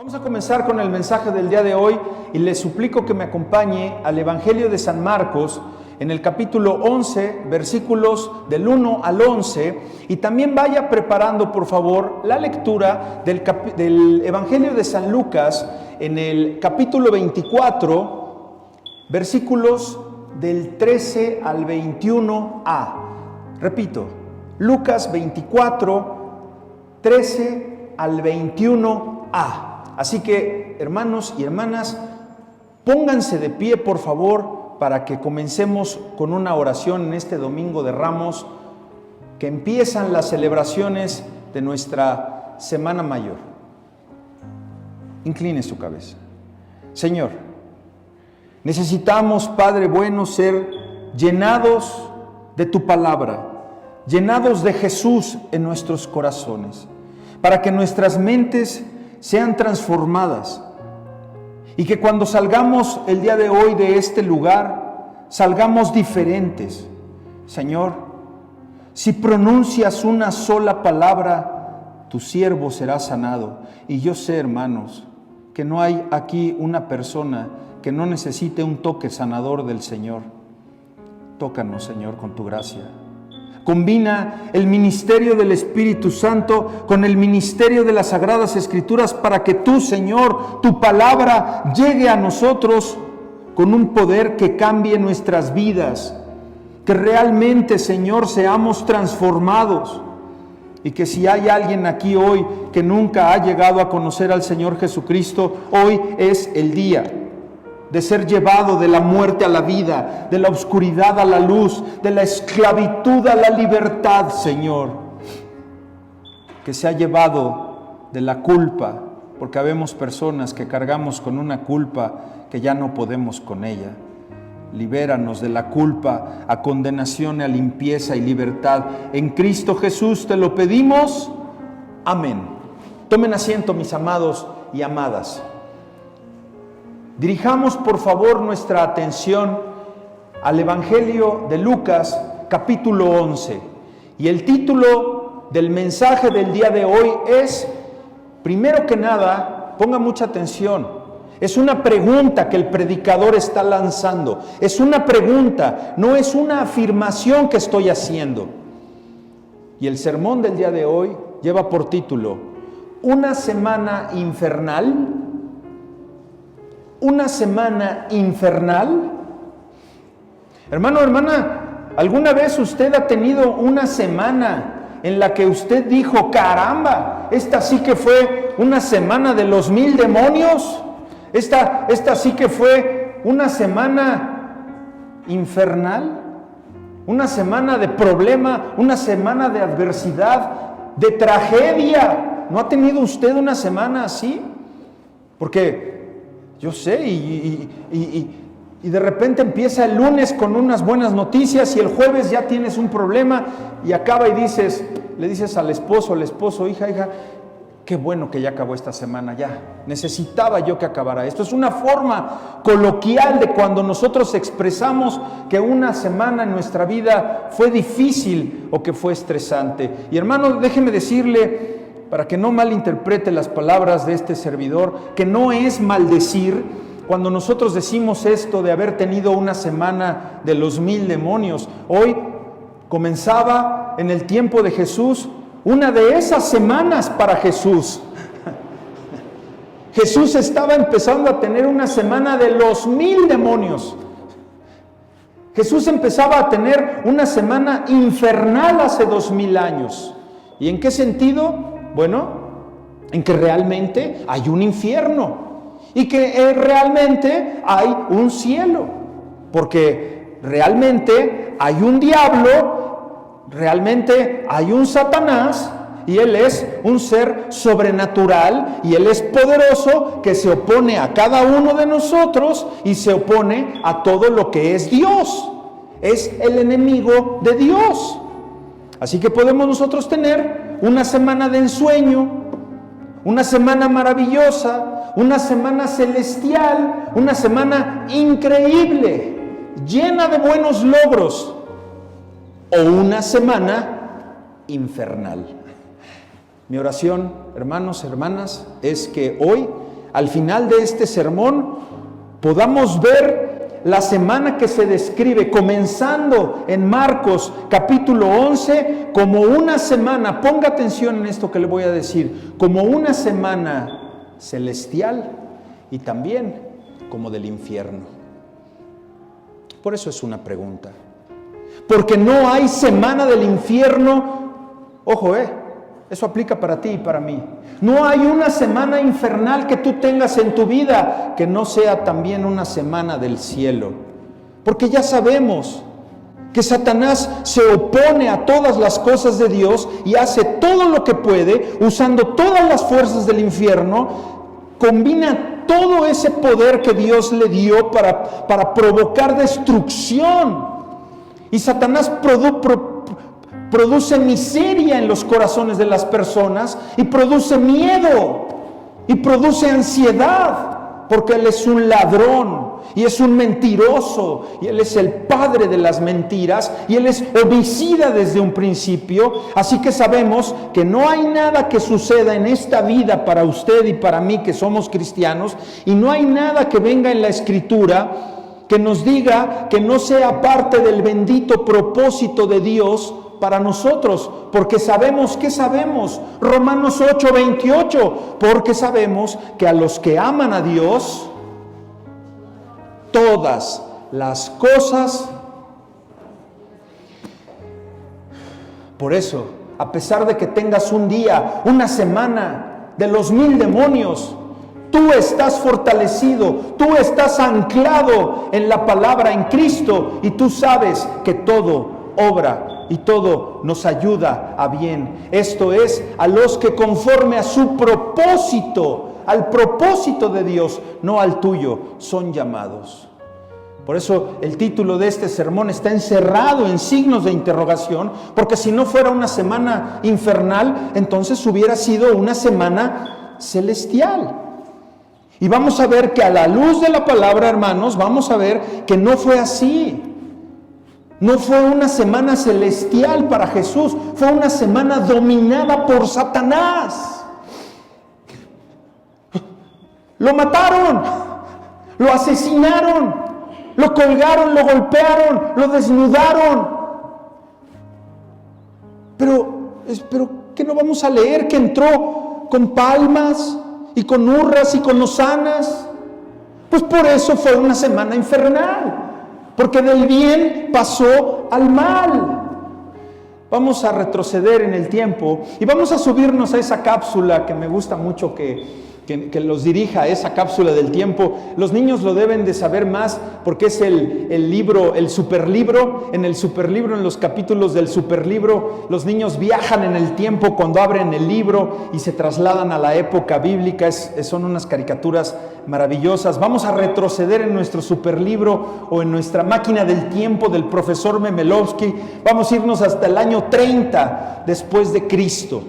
Vamos a comenzar con el mensaje del día de hoy y les suplico que me acompañe al Evangelio de San Marcos en el capítulo 11, versículos del 1 al 11, y también vaya preparando por favor la lectura del Evangelio de San Lucas en el capítulo 24, versículos del 13 al 21a. Repito, Lucas 24, 13 al 21a. Así que, hermanos y hermanas, pónganse de pie, por favor, para que comencemos con una oración en este Domingo de Ramos, que empiezan las celebraciones de nuestra Semana Mayor. Incline su cabeza. Señor, necesitamos, Padre bueno, ser llenados de tu palabra, llenados de Jesús en nuestros corazones, para que nuestras mentes sean transformadas y que cuando salgamos el día de hoy de este lugar, salgamos diferentes. Señor, si pronuncias una sola palabra, tu siervo será sanado. Y yo sé, hermanos, que no hay aquí una persona que no necesite un toque sanador del Señor. Tócanos, Señor, con tu gracia. Combina el ministerio del Espíritu Santo con el ministerio de las Sagradas Escrituras para que tú, Señor, tu palabra llegue a nosotros con un poder que cambie nuestras vidas, que realmente, Señor, seamos transformados, y que si hay alguien aquí hoy que nunca ha llegado a conocer al Señor Jesucristo, hoy es el día de ser llevado de la muerte a la vida, de la oscuridad a la luz, de la esclavitud a la libertad, Señor. Que se ha llevado de la culpa, porque habemos personas que cargamos con una culpa que ya no podemos con ella. Libéranos de la culpa a condenación, a limpieza y libertad. En Cristo Jesús te lo pedimos. Amén. Tomen asiento, mis amados y amadas. Dirijamos por favor nuestra atención al Evangelio de Lucas, capítulo 11. Y el título del mensaje del día de hoy es, primero que nada, ponga mucha atención, es una pregunta que el predicador está lanzando. Es una pregunta, no es una afirmación que estoy haciendo. Y el sermón del día de hoy lleva por título, ¿una semana infernal? ¿Una semana infernal? Hermano, hermana, ¿alguna vez usted ha tenido una semana en la que usted dijo, caramba, esta sí que fue una semana de los 1000 demonios? Esta sí que fue una semana infernal, una semana de problema, una semana de adversidad, de tragedia. ¿No ha tenido usted una semana así? Porque yo sé, y de repente empieza el lunes con unas buenas noticias y el jueves ya tienes un problema y acaba y le dices al esposo, hija, qué bueno que ya acabó esta semana, ya necesitaba yo que acabara esto. Es una forma coloquial de cuando nosotros expresamos que una semana en nuestra vida fue difícil o que fue estresante. Y hermano, déjeme decirle, para que no malinterprete las palabras de este servidor, que no es maldecir cuando nosotros decimos esto de haber tenido una semana de los 1000 demonios. Hoy comenzaba en el tiempo de Jesús una de esas semanas para Jesús. Jesús estaba empezando a tener una semana de los 1000 demonios. Jesús empezaba a tener una semana infernal hace 2000 años. ¿Y en qué sentido? Bueno, en que realmente hay un infierno y que realmente hay un cielo, porque realmente hay un diablo, realmente hay un Satanás, y él es un ser sobrenatural y él es poderoso que se opone a cada uno de nosotros y se opone a todo lo que es Dios. Es el enemigo de Dios. Así que podemos nosotros tener una semana de ensueño, una semana maravillosa, una semana celestial, una semana increíble, llena de buenos logros, o una semana infernal. Mi oración, hermanos, hermanas, es que hoy al final de este sermón, podamos ver la semana que se describe, comenzando en Marcos capítulo 11, como una semana, ponga atención en esto que le voy a decir, como una semana celestial y también como del infierno. Por eso es una pregunta. Porque no hay semana del infierno, ojo, eso aplica para ti y para mí. No hay una semana infernal que tú tengas en tu vida que no sea también una semana del cielo. Porque ya sabemos que Satanás se opone a todas las cosas de Dios y hace todo lo que puede, usando todas las fuerzas del infierno, combina todo ese poder que Dios le dio para provocar destrucción. Y Satanás produce miseria en los corazones de las personas y produce miedo y produce ansiedad, porque él es un ladrón y es un mentiroso y él es el padre de las mentiras y él es homicida desde un principio. Así que sabemos que no hay nada que suceda en esta vida para usted y para mí que somos cristianos, y no hay nada que venga en la Escritura que nos diga que no sea parte del bendito propósito de Dios para nosotros, porque sabemos, ¿qué sabemos? Romanos 8:28, porque sabemos que a los que aman a Dios, todas las cosas. Por eso, a pesar de que tengas un día, una semana de los 1000 demonios, tú estás fortalecido, tú estás anclado en la palabra, en Cristo, y tú sabes que todo obra y todo nos ayuda a bien. Esto es, a los que conforme a su propósito, al propósito de Dios, no al tuyo, son llamados. Por eso el título de este sermón está encerrado en signos de interrogación, porque si no fuera una semana infernal, entonces hubiera sido una semana celestial. Y vamos a ver que a la luz de la palabra, hermanos, vamos a ver que no fue así. No fue una semana celestial para Jesús, fue una semana dominada por Satanás. Lo mataron, lo asesinaron, lo colgaron, lo golpearon, lo desnudaron. Pero ¿qué no vamos a leer? Que entró con palmas y con hurras y con hosanas. Pues por eso fue una semana infernal, porque del bien pasó al mal. Vamos a retroceder en el tiempo y vamos a subirnos a esa cápsula que me gusta mucho que los dirija, esa cápsula del tiempo. Los niños lo deben de saber más porque es el libro, el superlibro. En el superlibro, en los capítulos del superlibro, los niños viajan en el tiempo cuando abren el libro y se trasladan a la época bíblica. Son unas caricaturas maravillosas. Vamos a retroceder en nuestro superlibro o en nuestra máquina del tiempo del profesor Memelovsky. Vamos a irnos hasta el año 30 después de Cristo,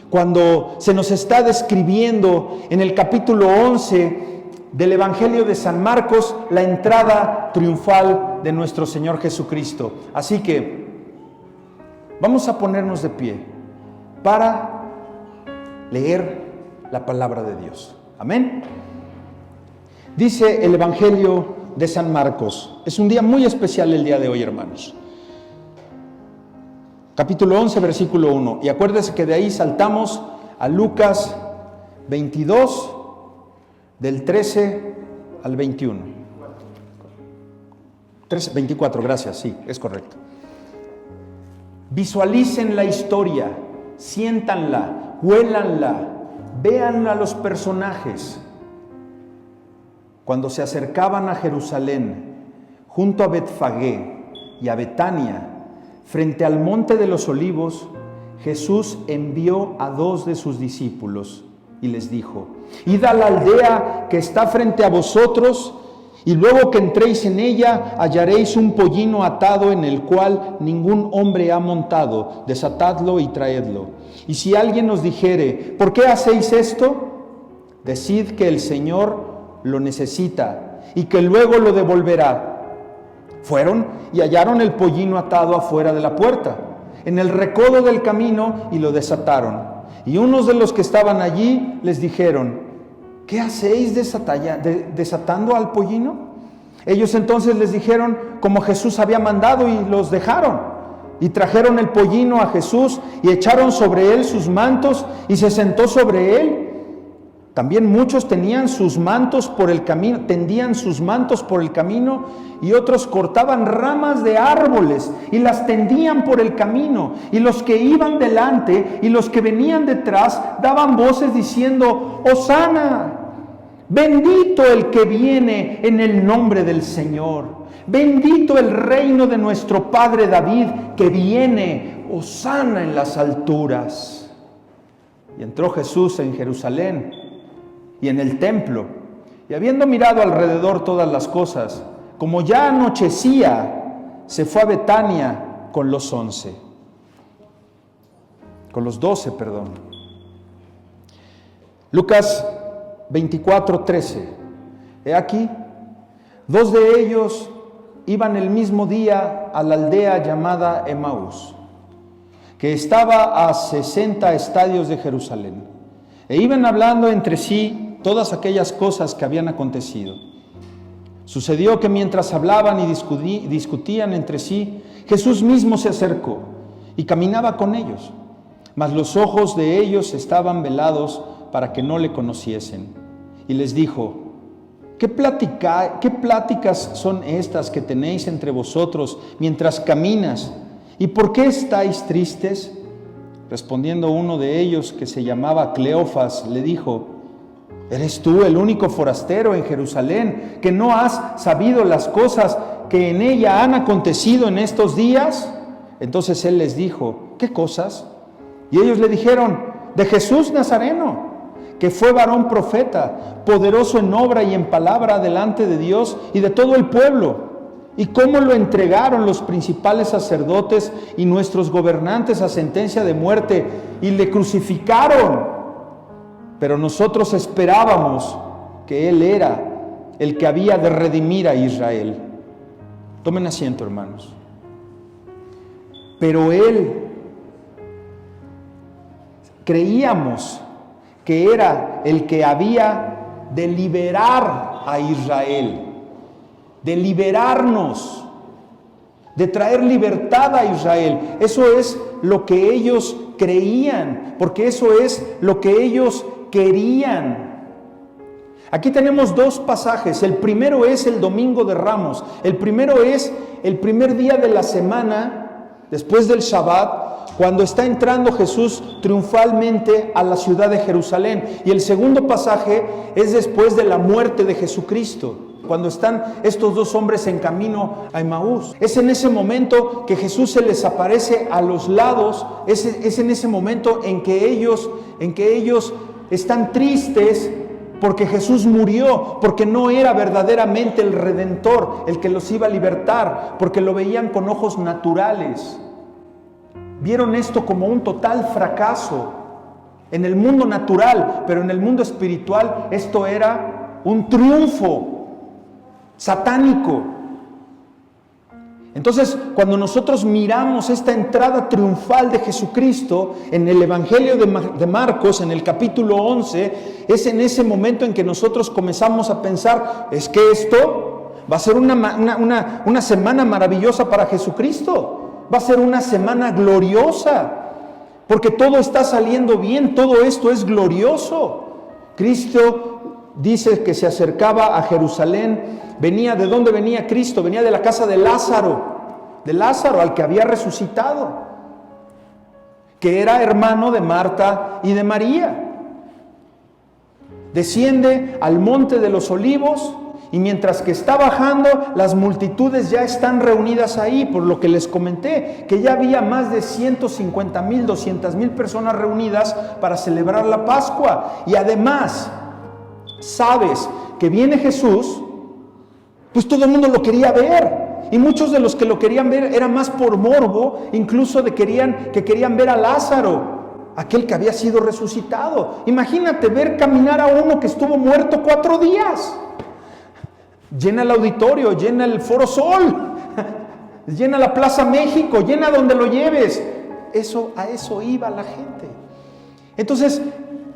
cuando se nos está describiendo en el capítulo 11 del Evangelio de San Marcos la entrada triunfal de nuestro Señor Jesucristo. Así que vamos a ponernos de pie para leer la palabra de Dios. Amén. Dice el Evangelio de San Marcos. Es un día muy especial el día de hoy, hermanos. Capítulo 11, versículo 1. Y acuérdense que de ahí saltamos a Lucas 22, del 13 al 21. 24, gracias, sí, es correcto. Visualicen la historia, siéntanla, huélanla, vean a los personajes. Cuando se acercaban a Jerusalén, junto a Betfagé y a Betania, frente al monte de los olivos, Jesús envió a 2 de sus discípulos y les dijo: id a la aldea que está frente a vosotros, y luego que entréis en ella hallaréis un pollino atado en el cual ningún hombre ha montado. Desatadlo y traedlo. Y si alguien os dijere: ¿por qué hacéis esto?, decid que el Señor lo necesita y que luego lo devolverá. Fueron y hallaron el pollino atado afuera de la puerta, en el recodo del camino, y lo desataron. Y unos de los que estaban allí les dijeron: ¿qué hacéis desatando al pollino? Ellos entonces les dijeron como Jesús había mandado y los dejaron. Y trajeron el pollino a Jesús y echaron sobre él sus mantos y se sentó sobre él. También muchos tendían sus mantos por el camino y otros cortaban ramas de árboles y las tendían por el camino. Y los que iban delante y los que venían detrás daban voces diciendo: Hosana, bendito el que viene en el nombre del Señor. Bendito el reino de nuestro padre David que viene. Hosana en las alturas. Y entró Jesús en Jerusalén y en el templo, y habiendo mirado alrededor todas las cosas, como ya anochecía, se fue a Betania con los 12. Lucas 24:13. He aquí, 2 de ellos iban el mismo día a la aldea llamada Emaús, que estaba a 60 estadios de Jerusalén, e iban hablando entre sí todas aquellas cosas que habían acontecido. Sucedió que mientras hablaban y discutían entre sí, Jesús mismo se acercó y caminaba con ellos, mas los ojos de ellos estaban velados para que no le conociesen. Y les dijo: ¿Qué pláticas son estas que tenéis entre vosotros mientras caminas? ¿Y por qué estáis tristes? Respondiendo uno de ellos, que se llamaba Cleofas, le dijo: ¿Eres tú el único forastero en Jerusalén que no has sabido las cosas que en ella han acontecido en estos días? Entonces él les dijo: ¿Qué cosas? Y ellos le dijeron: de Jesús Nazareno, que fue varón profeta, poderoso en obra y en palabra delante de Dios y de todo el pueblo, y cómo lo entregaron los principales sacerdotes y nuestros gobernantes a sentencia de muerte y le crucificaron. Pero nosotros esperábamos que Él era el que había de redimir a Israel. Tomen asiento, hermanos. Pero creíamos que era el que había de liberar a Israel, de liberarnos, de traer libertad a Israel. Eso es lo que ellos creían, porque eso es lo que ellos querían. Aquí tenemos 2 pasajes. El primero es el Domingo de Ramos. El primero es el primer día de la semana, después del Shabbat, cuando está entrando Jesús triunfalmente a la ciudad de Jerusalén. Y el segundo pasaje es después de la muerte de Jesucristo, cuando están estos 2 hombres en camino a Emaús. Es en ese momento que Jesús se les aparece a los lados. Es en ese momento en que ellos están tristes porque Jesús murió, porque no era verdaderamente el Redentor, el que los iba a libertar, porque lo veían con ojos naturales. Vieron esto como un total fracaso en el mundo natural, pero en el mundo espiritual esto era un triunfo satánico. Entonces, cuando nosotros miramos esta entrada triunfal de Jesucristo en el Evangelio de Marcos, en el capítulo 11, es en ese momento en que nosotros comenzamos a pensar: es que esto va a ser una semana maravillosa para Jesucristo, va a ser una semana gloriosa, porque todo está saliendo bien, todo esto es glorioso. Cristo dice que se acercaba a Jerusalén. ¿De dónde venía Cristo? Venía de la casa de Lázaro, al que había resucitado, que era hermano de Marta y de María. Desciende al monte de los Olivos, y mientras que está bajando, las multitudes ya están reunidas ahí, por lo que les comenté, que ya había más de 150,000, 200,000 personas reunidas para celebrar la Pascua. Y además, sabes que viene Jesús, pues todo el mundo lo quería ver, y muchos de los que lo querían ver era más por morbo, incluso que querían ver a Lázaro, aquel que había sido resucitado. Imagínate ver caminar a uno que estuvo muerto 4 días. Llena el auditorio, llena el Foro Sol, llena la Plaza México, llena donde lo lleves. A eso iba la gente. Entonces,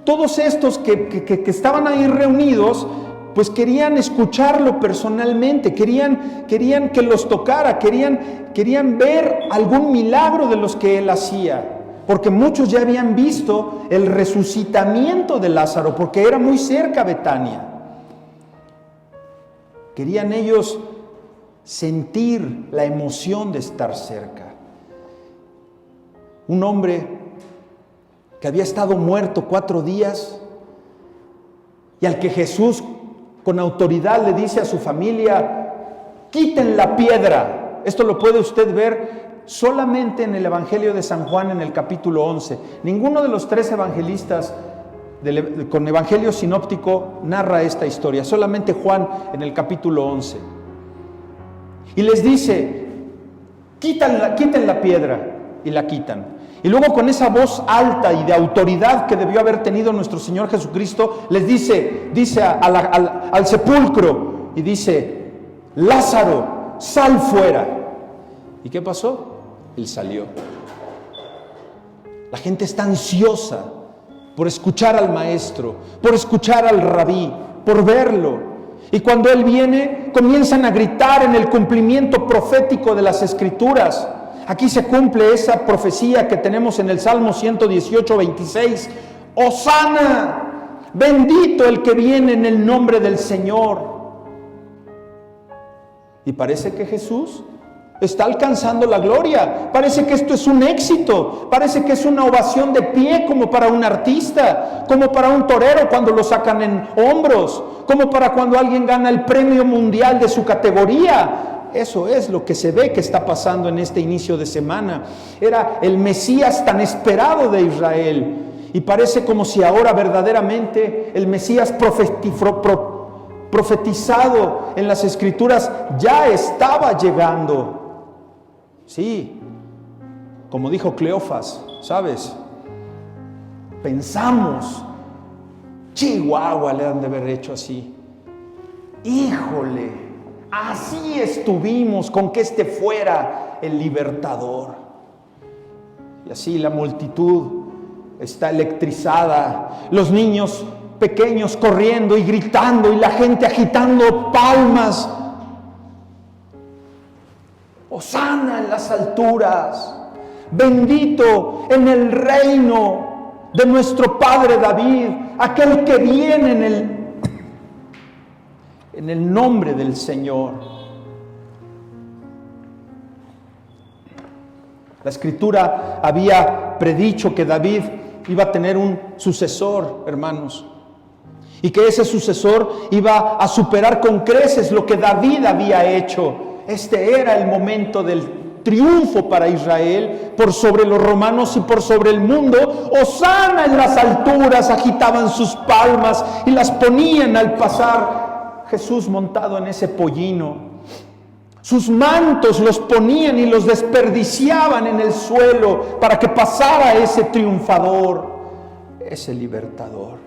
todos estos que estaban ahí reunidos, pues querían escucharlo personalmente, querían que los tocara, querían ver algún milagro de los que él hacía, porque muchos ya habían visto el resucitamiento de Lázaro, porque era muy cerca Betania. Querían ellos sentir la emoción de estar cerca. Un hombre que había estado muerto 4 días y al que Jesús con autoridad le dice a su familia: quiten la piedra. Esto lo puede usted ver solamente en el Evangelio de San Juan, en el capítulo 11. Ninguno de los 3 evangelistas con evangelio sinóptico narra esta historia, solamente Juan en el capítulo 11. Y les dice: quiten la piedra, y la quitan. Y luego, con esa voz alta y de autoridad que debió haber tenido nuestro Señor Jesucristo, les dice al sepulcro, y dice: Lázaro, sal fuera. ¿Y qué pasó? Él salió. La gente está ansiosa por escuchar al maestro, por escuchar al rabí, por verlo. Y cuando él viene, comienzan a gritar en el cumplimiento profético de las Escrituras. Aquí se cumple esa profecía que tenemos en el Salmo 118, 26. ¡Hosana! Bendito el que viene en el nombre del Señor. Y parece que Jesús está alcanzando la gloria. Parece que esto es un éxito. Parece que es una ovación de pie, como para un artista, como para un torero cuando lo sacan en hombros, como para cuando alguien gana el premio mundial de su categoría. Eso es lo que se ve que está pasando en este inicio de semana. Era el Mesías tan esperado de Israel. Y parece como si ahora verdaderamente el Mesías profetizado en las Escrituras ya estaba llegando. Sí, como dijo Cleofas, ¿sabes? Pensamos, Chihuahua le han de haber hecho así. Híjole, así estuvimos con que este fuera el libertador. Y así la multitud está electrizada, los niños pequeños corriendo y gritando y la gente agitando palmas. Hosana en las alturas, bendito en el reino de nuestro Padre David, aquel que viene en el nombre del Señor. La Escritura había predicho que David iba a tener un sucesor, hermanos, y que ese sucesor iba a superar con creces lo que David había hecho. Este era el momento del triunfo para Israel por sobre los romanos y por sobre el mundo. Hosana en las alturas, agitaban sus palmas y las ponían al pasar Jesús montado en ese pollino. Sus mantos los ponían y los desperdiciaban en el suelo para que pasara ese triunfador, ese libertador.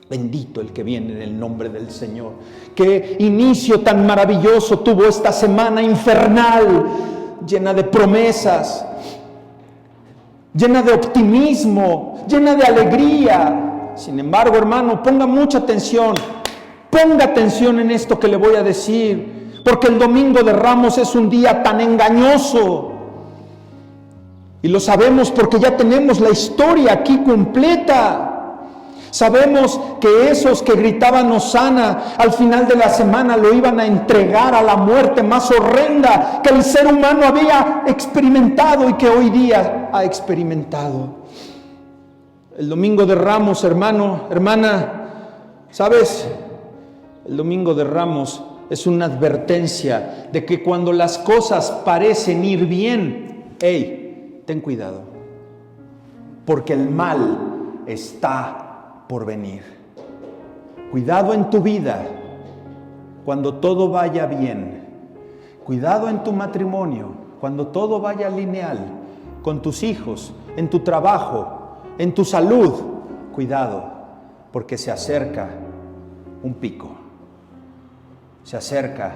Bendito el que viene en el nombre del Señor. Qué inicio tan maravilloso tuvo esta semana infernal, llena de promesas, llena de optimismo, llena de alegría. Sin embargo, hermano, ponga mucha atención. Ponga atención en esto que le voy a decir, porque el Domingo de Ramos es un día tan engañoso. Y lo sabemos porque ya tenemos la historia aquí completa. Sabemos que esos que gritaban Hosana al final de la semana lo iban a entregar a la muerte más horrenda que el ser humano había experimentado y que hoy día ha experimentado. El Domingo de Ramos, hermano, hermana, ¿sabes? El Domingo de Ramos es una advertencia de que cuando las cosas parecen ir bien, hey, ten cuidado, porque el mal está por venir. Cuidado en tu vida cuando todo vaya bien. Cuidado en tu matrimonio cuando todo vaya lineal, con tus hijos, en tu trabajo, en tu salud. Cuidado, porque se acerca un pico, se acerca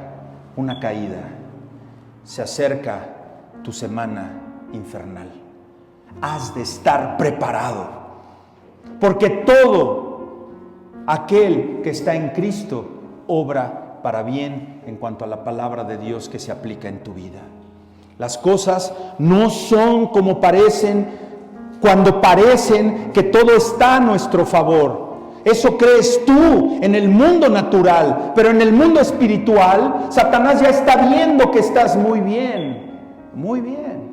una caída, se acerca tu semana infernal. Has de estar preparado. porque todo aquel que está en Cristo obra para bien en cuanto a la palabra de Dios que se aplica en tu vida. Las cosas no son como parecen cuando parecen que todo está a nuestro favor. Eso crees tú en el mundo natural, pero en el mundo espiritual, Satanás ya está viendo que estás muy bien, muy bien.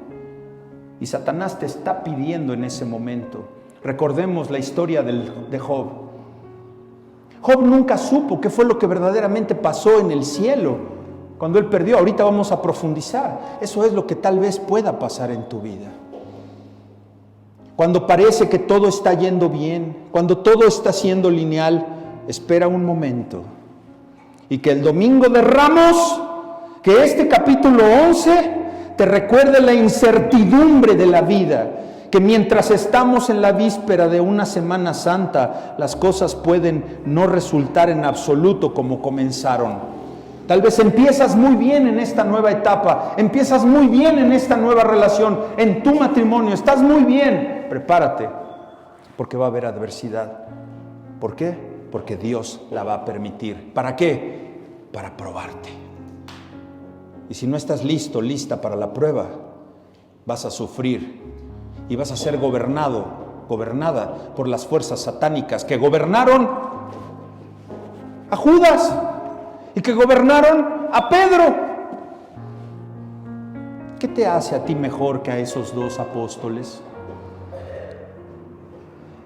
Y Satanás te está pidiendo en ese momento. Recordemos la historia de Job. Job nunca supo qué fue lo que verdaderamente pasó en el cielo cuando él perdió. Ahorita vamos a profundizar. Eso es lo que tal vez pueda pasar en tu vida. Cuando parece que todo está yendo bien, cuando todo está siendo lineal, espera un momento. Y que el domingo de Ramos, que este capítulo 11 te recuerde la incertidumbre de la vida, que mientras estamos en la víspera de una Semana Santa, las cosas pueden no resultar en absoluto como comenzaron. Tal vez empiezas muy bien en esta nueva etapa, empiezas muy bien en esta nueva relación, en tu matrimonio, estás muy bien. Prepárate, porque va a haber adversidad. ¿Por qué? Porque Dios la va a permitir. ¿Para qué? Para probarte. Y si no estás listo, lista para la prueba, vas a sufrir y vas a ser gobernada por las fuerzas satánicas que gobernaron a Judas y que gobernaron a Pedro. ¿Qué te hace a ti mejor que a esos dos apóstoles?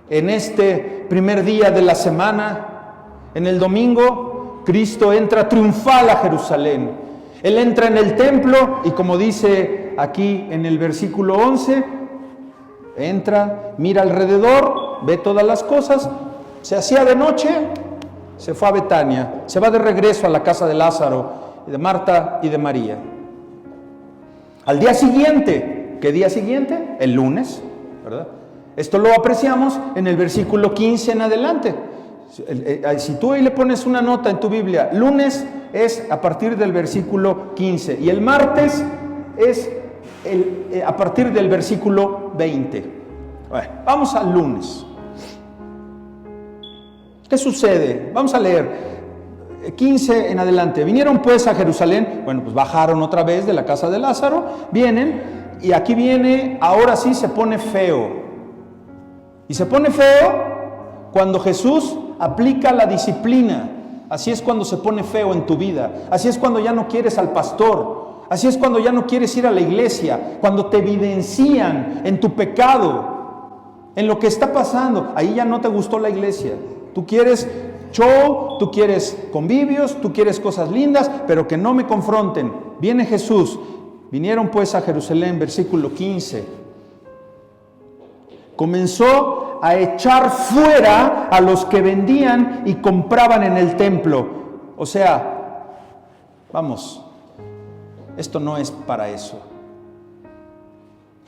En este primer día de la semana, en el domingo, Cristo entra triunfal a Jerusalén. Él entra en el templo y, como dice aquí en el versículo 11, entra, mira alrededor, ve todas las cosas, se hacía de noche, se fue a Betania, se va de regreso a la casa de Lázaro, de Marta y de María. Al día siguiente, ¿qué día siguiente? El lunes, ¿verdad? Esto lo apreciamos en el versículo 15 en adelante. Si tú ahí le pones una nota en tu Biblia, lunes es a partir del versículo 15 y el martes es a partir del versículo 20. Bueno, vamos al lunes. ¿Qué sucede? Vamos a leer 15 en adelante. Vinieron pues a Jerusalén, bueno, pues bajaron otra vez de la casa de Lázaro, vienen y aquí viene, ahora sí se pone feo. Y se pone feo cuando Jesús aplica la disciplina. Así es cuando se pone feo en tu vida. Así es cuando ya no quieres al pastor. Así es cuando ya no quieres ir a la iglesia. Cuando te evidencian en tu pecado, en lo que está pasando. Ahí ya no te gustó la iglesia. Tú quieres show, tú quieres convivios, tú quieres cosas lindas, pero que no me confronten. Viene Jesús. Vinieron pues a Jerusalén, versículo 15. Comenzó a echar fuera a los que vendían y compraban en el templo. O sea, vamos, esto no es para eso.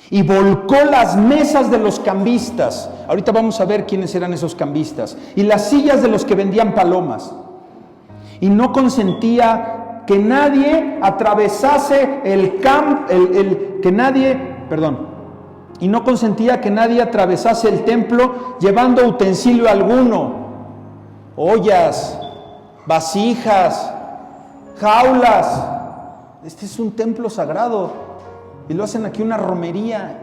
Y volcó las mesas de los cambistas. Ahorita vamos a ver quiénes eran esos cambistas. Y las sillas de los que vendían palomas. Y no consentía que nadie atravesase y no consentía que nadie atravesase el templo llevando utensilio alguno, ollas, vasijas, jaulas. Este es un templo sagrado y lo hacen aquí una romería.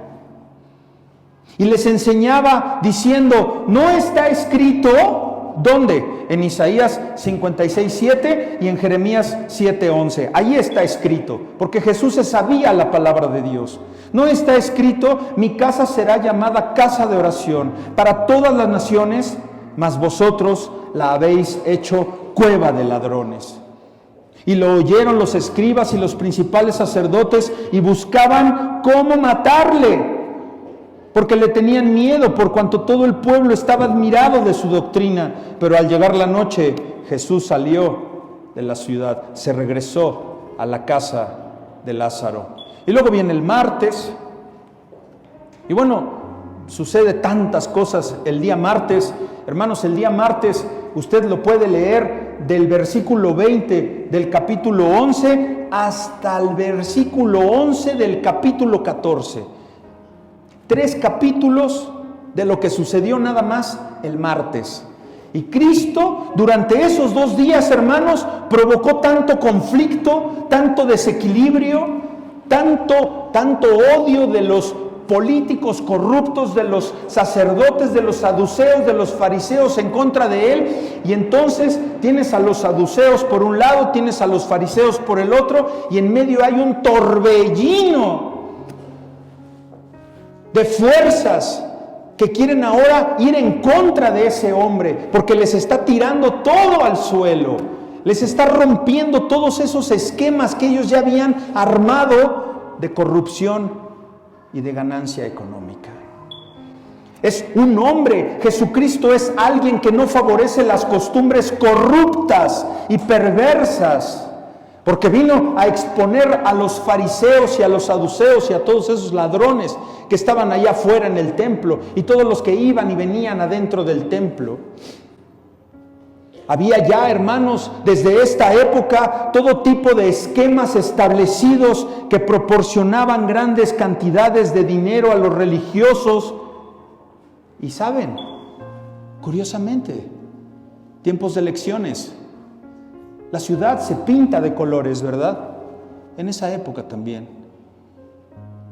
Y les enseñaba diciendo, ¿no está escrito? ¿Dónde? En Isaías 56:7 y en Jeremías 7:11. Ahí está escrito, porque Jesús se sabía la palabra de Dios. No está escrito, mi casa será llamada casa de oración para todas las naciones, mas vosotros la habéis hecho cueva de ladrones. Y lo oyeron los escribas y los principales sacerdotes y buscaban cómo matarle, porque le tenían miedo por cuanto todo el pueblo estaba admirado de su doctrina. Pero al llegar la noche, Jesús salió de la ciudad, se regresó a la casa de Lázaro. Y luego viene el martes, y bueno, sucede tantas cosas el día martes. Hermanos, el día martes usted lo puede leer del versículo 20 del capítulo 11 hasta el versículo 11 del capítulo 14. 3 capítulos de lo que sucedió nada más el martes. Y Cristo, durante esos 2 días, hermanos, provocó tanto conflicto, tanto desequilibrio, tanto odio de los políticos corruptos, de los sacerdotes, de los saduceos, de los fariseos en contra de él. Y entonces tienes a los saduceos por un lado, tienes a los fariseos por el otro, y en medio hay un torbellino de fuerzas que quieren ahora ir en contra de ese hombre, porque les está tirando todo al suelo, les está rompiendo todos esos esquemas que ellos ya habían armado de corrupción y de ganancia económica. Es un hombre, Jesucristo es alguien que no favorece las costumbres corruptas y perversas, porque vino a exponer a los fariseos y a los saduceos y a todos esos ladrones que estaban allá afuera en el templo y todos los que iban y venían adentro del templo. Había ya, hermanos, desde esta época todo tipo de esquemas establecidos que proporcionaban grandes cantidades de dinero a los religiosos. Y saben, curiosamente, tiempos de elecciones, la ciudad se pinta de colores, ¿verdad? En esa época también.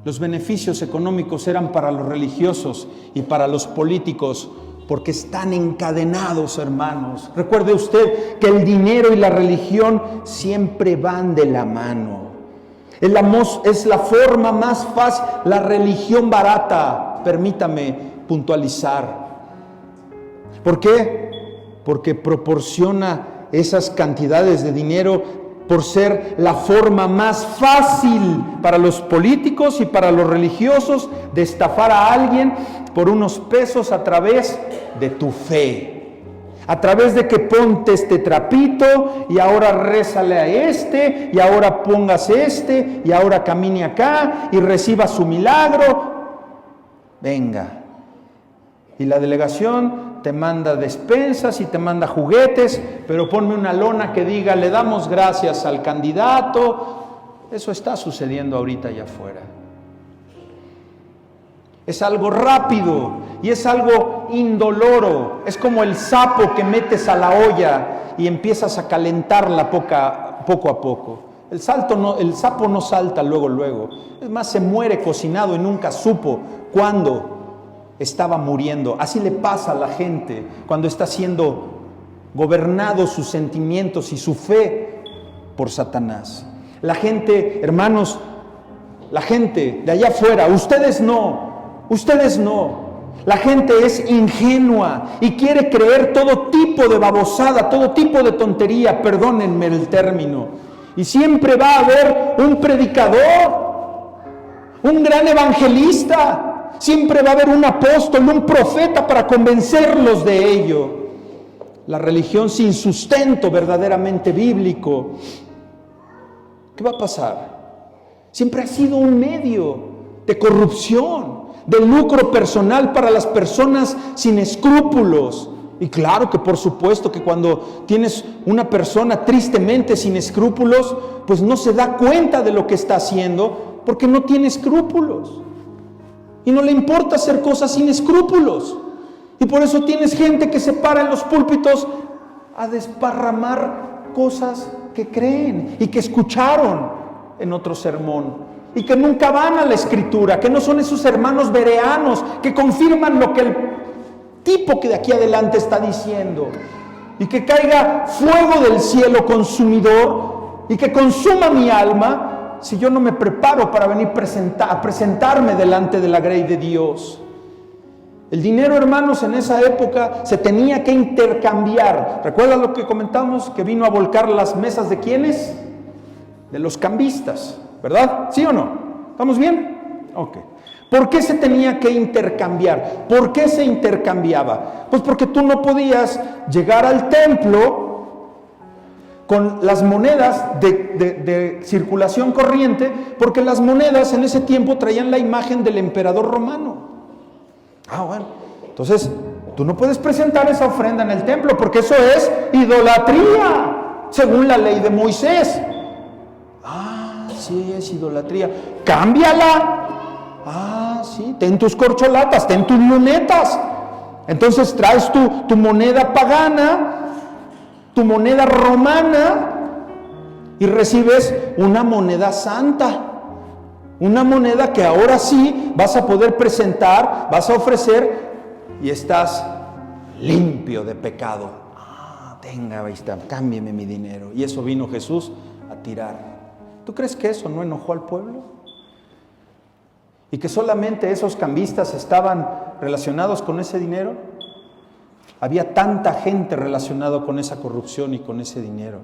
Los beneficios económicos eran para los religiosos y para los políticos, porque están encadenados, hermanos. Recuerde usted que el dinero y la religión siempre van de la mano. Es la forma más fácil, la religión barata, permítame puntualizar. ¿Por qué? Porque proporciona esas cantidades de dinero por ser la forma más fácil para los políticos y para los religiosos de estafar a alguien por unos pesos a través de tu fe. A través de que ponte este trapito y ahora rézale a este y ahora póngase este y ahora camine acá y reciba su milagro. Venga. Y la delegación te manda despensas y te manda juguetes, pero ponme una lona que diga, le damos gracias al candidato. Eso está sucediendo ahorita allá afuera. Es algo rápido y es algo indoloro. Es como el sapo que metes a la olla y empiezas a calentarla poco a poco. El sapo no salta luego. Es más, se muere cocinado y nunca supo cuándo estaba muriendo. Así le pasa a la gente cuando está siendo gobernado sus sentimientos y su fe por Satanás. La gente, hermanos, la gente de allá afuera, ustedes no. La gente es ingenua y quiere creer todo tipo de babosada, todo tipo de tontería, perdónenme el término. Y siempre va a haber un predicador, un gran evangelista. Siempre va a haber un apóstol, un profeta para convencerlos de ello. La religión sin sustento verdaderamente bíblico, ¿qué va a pasar? Siempre ha sido un medio de corrupción, de lucro personal para las personas sin escrúpulos. Y claro que por supuesto que cuando tienes una persona tristemente sin escrúpulos, pues no se da cuenta de lo que está haciendo porque no tiene escrúpulos. Y no le importa hacer cosas sin escrúpulos. Y por eso tienes gente que se para en los púlpitos a desparramar cosas que creen y que escucharon en otro sermón. Y que nunca van a la escritura, que no son esos hermanos bereanos que confirman lo que el tipo que de aquí adelante está diciendo. Y que caiga fuego del cielo consumidor y que consuma mi alma si yo no me preparo para venir a presentarme delante de la grey de Dios. El dinero, hermanos, en esa época se tenía que intercambiar. ¿Recuerdan lo que comentamos? Que vino a volcar las mesas de ¿quiénes? De los cambistas, ¿verdad? ¿Sí o no? ¿Estamos bien? Ok. ¿Por qué se tenía que intercambiar? ¿Por qué se intercambiaba? Pues porque tú no podías llegar al templo con las monedas de circulación corriente, porque las monedas en ese tiempo traían la imagen del emperador romano. Bueno, entonces tú no puedes presentar esa ofrenda en el templo, porque eso es idolatría, según la ley de Moisés. Sí, es idolatría. ¡Cámbiala! sí, ten tus corcholatas, ten tus lunetas. Entonces traes tu moneda pagana, tu moneda romana, y recibes una moneda santa. Una moneda que ahora sí vas a poder presentar, vas a ofrecer, y estás limpio de pecado. Tenga, ahí está, cámbieme mi dinero. Y eso vino Jesús a tirar. ¿Tú crees que eso no enojó al pueblo? ¿Y que solamente esos cambistas estaban relacionados con ese dinero? Había tanta gente relacionada con esa corrupción y con ese dinero.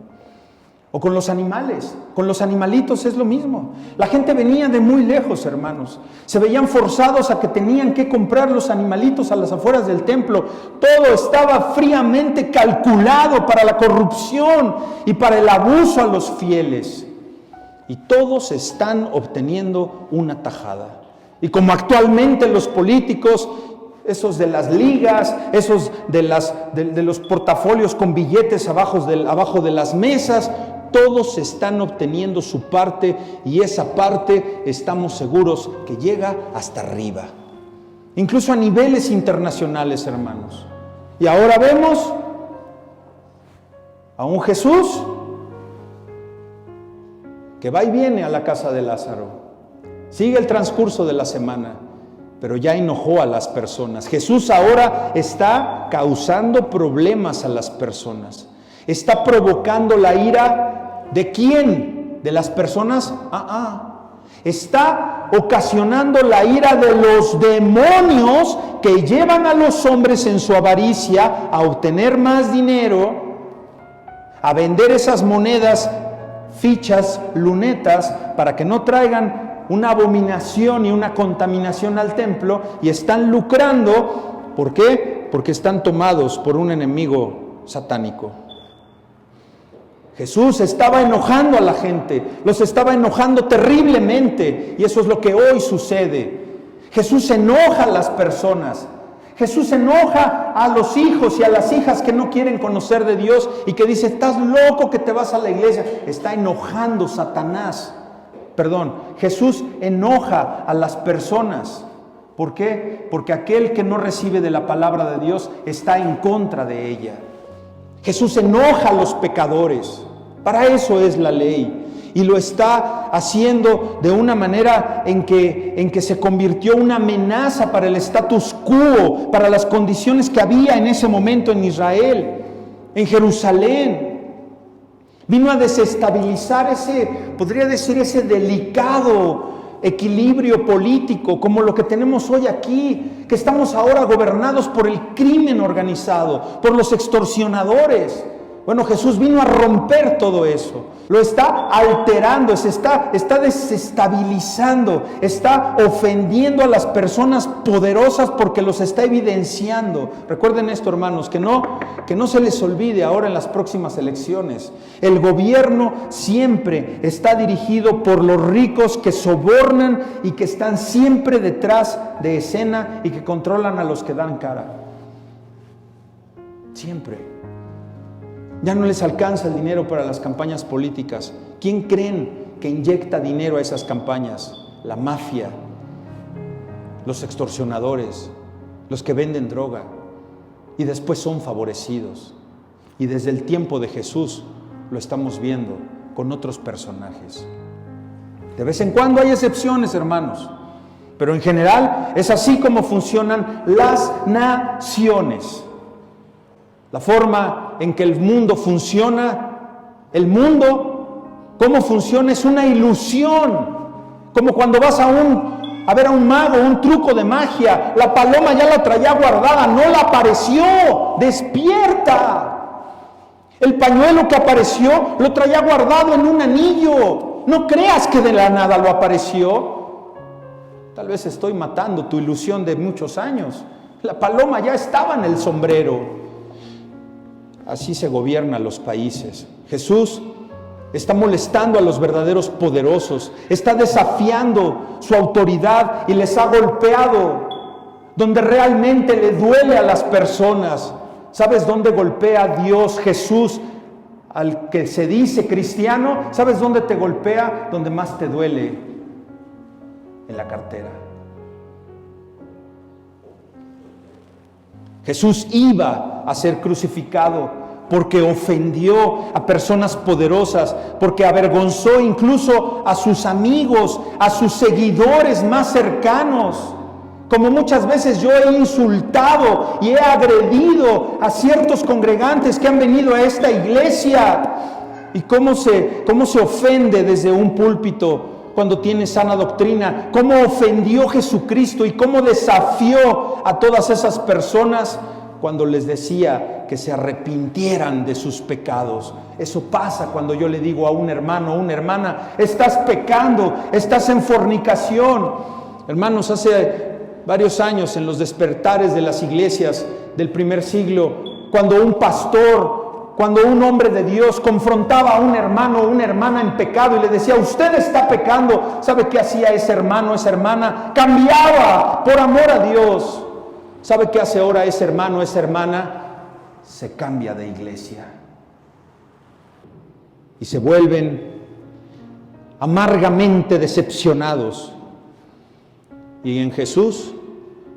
O con los animales, con los animalitos es lo mismo. La gente venía de muy lejos, hermanos. Se veían forzados a que tenían que comprar los animalitos a las afueras del templo. Todo estaba fríamente calculado para la corrupción y para el abuso a los fieles. Y todos están obteniendo una tajada. Y como actualmente los políticos, esos de las ligas, esos de los portafolios con billetes abajo de las mesas, todos están obteniendo su parte, y esa parte estamos seguros que llega hasta arriba, incluso a niveles internacionales, hermanos. Y ahora vemos a un Jesús que va y viene a la casa de Lázaro. Sigue el transcurso de la semana, pero ya enojó a las personas. Jesús ahora está causando problemas a las personas. Está provocando la ira ¿de quién? ¿De las personas? Está ocasionando la ira de los demonios que llevan a los hombres en su avaricia a obtener más dinero, a vender esas monedas, fichas, lunetas, para que no traigan una abominación y una contaminación al templo, y están lucrando. ¿Por qué? Porque están tomados por un enemigo satánico. Jesús estaba enojando a la gente, los estaba enojando terriblemente, y eso es lo que hoy sucede. Jesús enoja a las personas, Jesús enoja a los hijos y a las hijas que no quieren conocer de Dios y que dice, estás loco que te vas a la iglesia. Está enojando Jesús enoja a las personas. ¿Por qué? Porque aquel que no recibe de la palabra de Dios está en contra de ella. Jesús enoja a los pecadores. Para eso es la ley. Y lo está haciendo de una manera en que se convirtió una amenaza para el status quo, para las condiciones que había en ese momento en Israel, en Jerusalén. Vino a desestabilizar ese delicado equilibrio político, como lo que tenemos hoy aquí, que estamos ahora gobernados por el crimen organizado, por los extorsionadores. Bueno, Jesús vino a romper todo eso, lo está alterando, está desestabilizando, está ofendiendo a las personas poderosas porque los está evidenciando. Recuerden esto, hermanos, que no se les olvide ahora en las próximas elecciones. El gobierno siempre está dirigido por los ricos que sobornan y que están siempre detrás de escena y que controlan a los que dan cara. Siempre. Ya no les alcanza el dinero para las campañas políticas. ¿Quién creen que inyecta dinero a esas campañas? La mafia, los extorsionadores, los que venden droga, y después son favorecidos. Y desde el tiempo de Jesús lo estamos viendo con otros personajes. De vez en cuando hay excepciones, hermanos, pero en general es así como funcionan las naciones. La forma en que el mundo funciona, cómo funciona, es una ilusión. Como cuando vas a ver a un mago, un truco de magia, la paloma ya la traía guardada, no la apareció, despierta. El pañuelo que apareció lo traía guardado en un anillo, no creas que de la nada lo apareció. Tal vez estoy matando tu ilusión de muchos años. La paloma ya estaba en el sombrero. Así se gobiernan los países. Jesús está molestando a los verdaderos poderosos, está desafiando su autoridad y les ha golpeado donde realmente le duele a las personas. ¿Sabes dónde golpea Dios, Jesús, al que se dice cristiano? ¿Sabes dónde te golpea? Donde más te duele, en la cartera. Jesús iba a ser crucificado porque ofendió a personas poderosas, porque avergonzó incluso a sus amigos, a sus seguidores más cercanos. Como muchas veces yo he insultado y he agredido a ciertos congregantes que han venido a esta iglesia. Y cómo se ofende desde un púlpito cuando tiene sana doctrina. Cómo ofendió Jesucristo y cómo desafió a todas esas personas cuando les decía que se arrepintieran de sus pecados. Eso pasa cuando yo le digo a un hermano o una hermana: estás pecando, estás en fornicación. Hermanos, hace varios años, en los despertares de las iglesias del primer siglo, cuando un pastor, cuando un hombre de Dios confrontaba a un hermano o una hermana en pecado y le decía: usted está pecando, ¿sabe qué hacía ese hermano o esa hermana? Cambiaba por amor a Dios. ¿Sabe qué hace ahora ese hermano o esa hermana? Se cambia de iglesia y se vuelven amargamente decepcionados. Y en Jesús,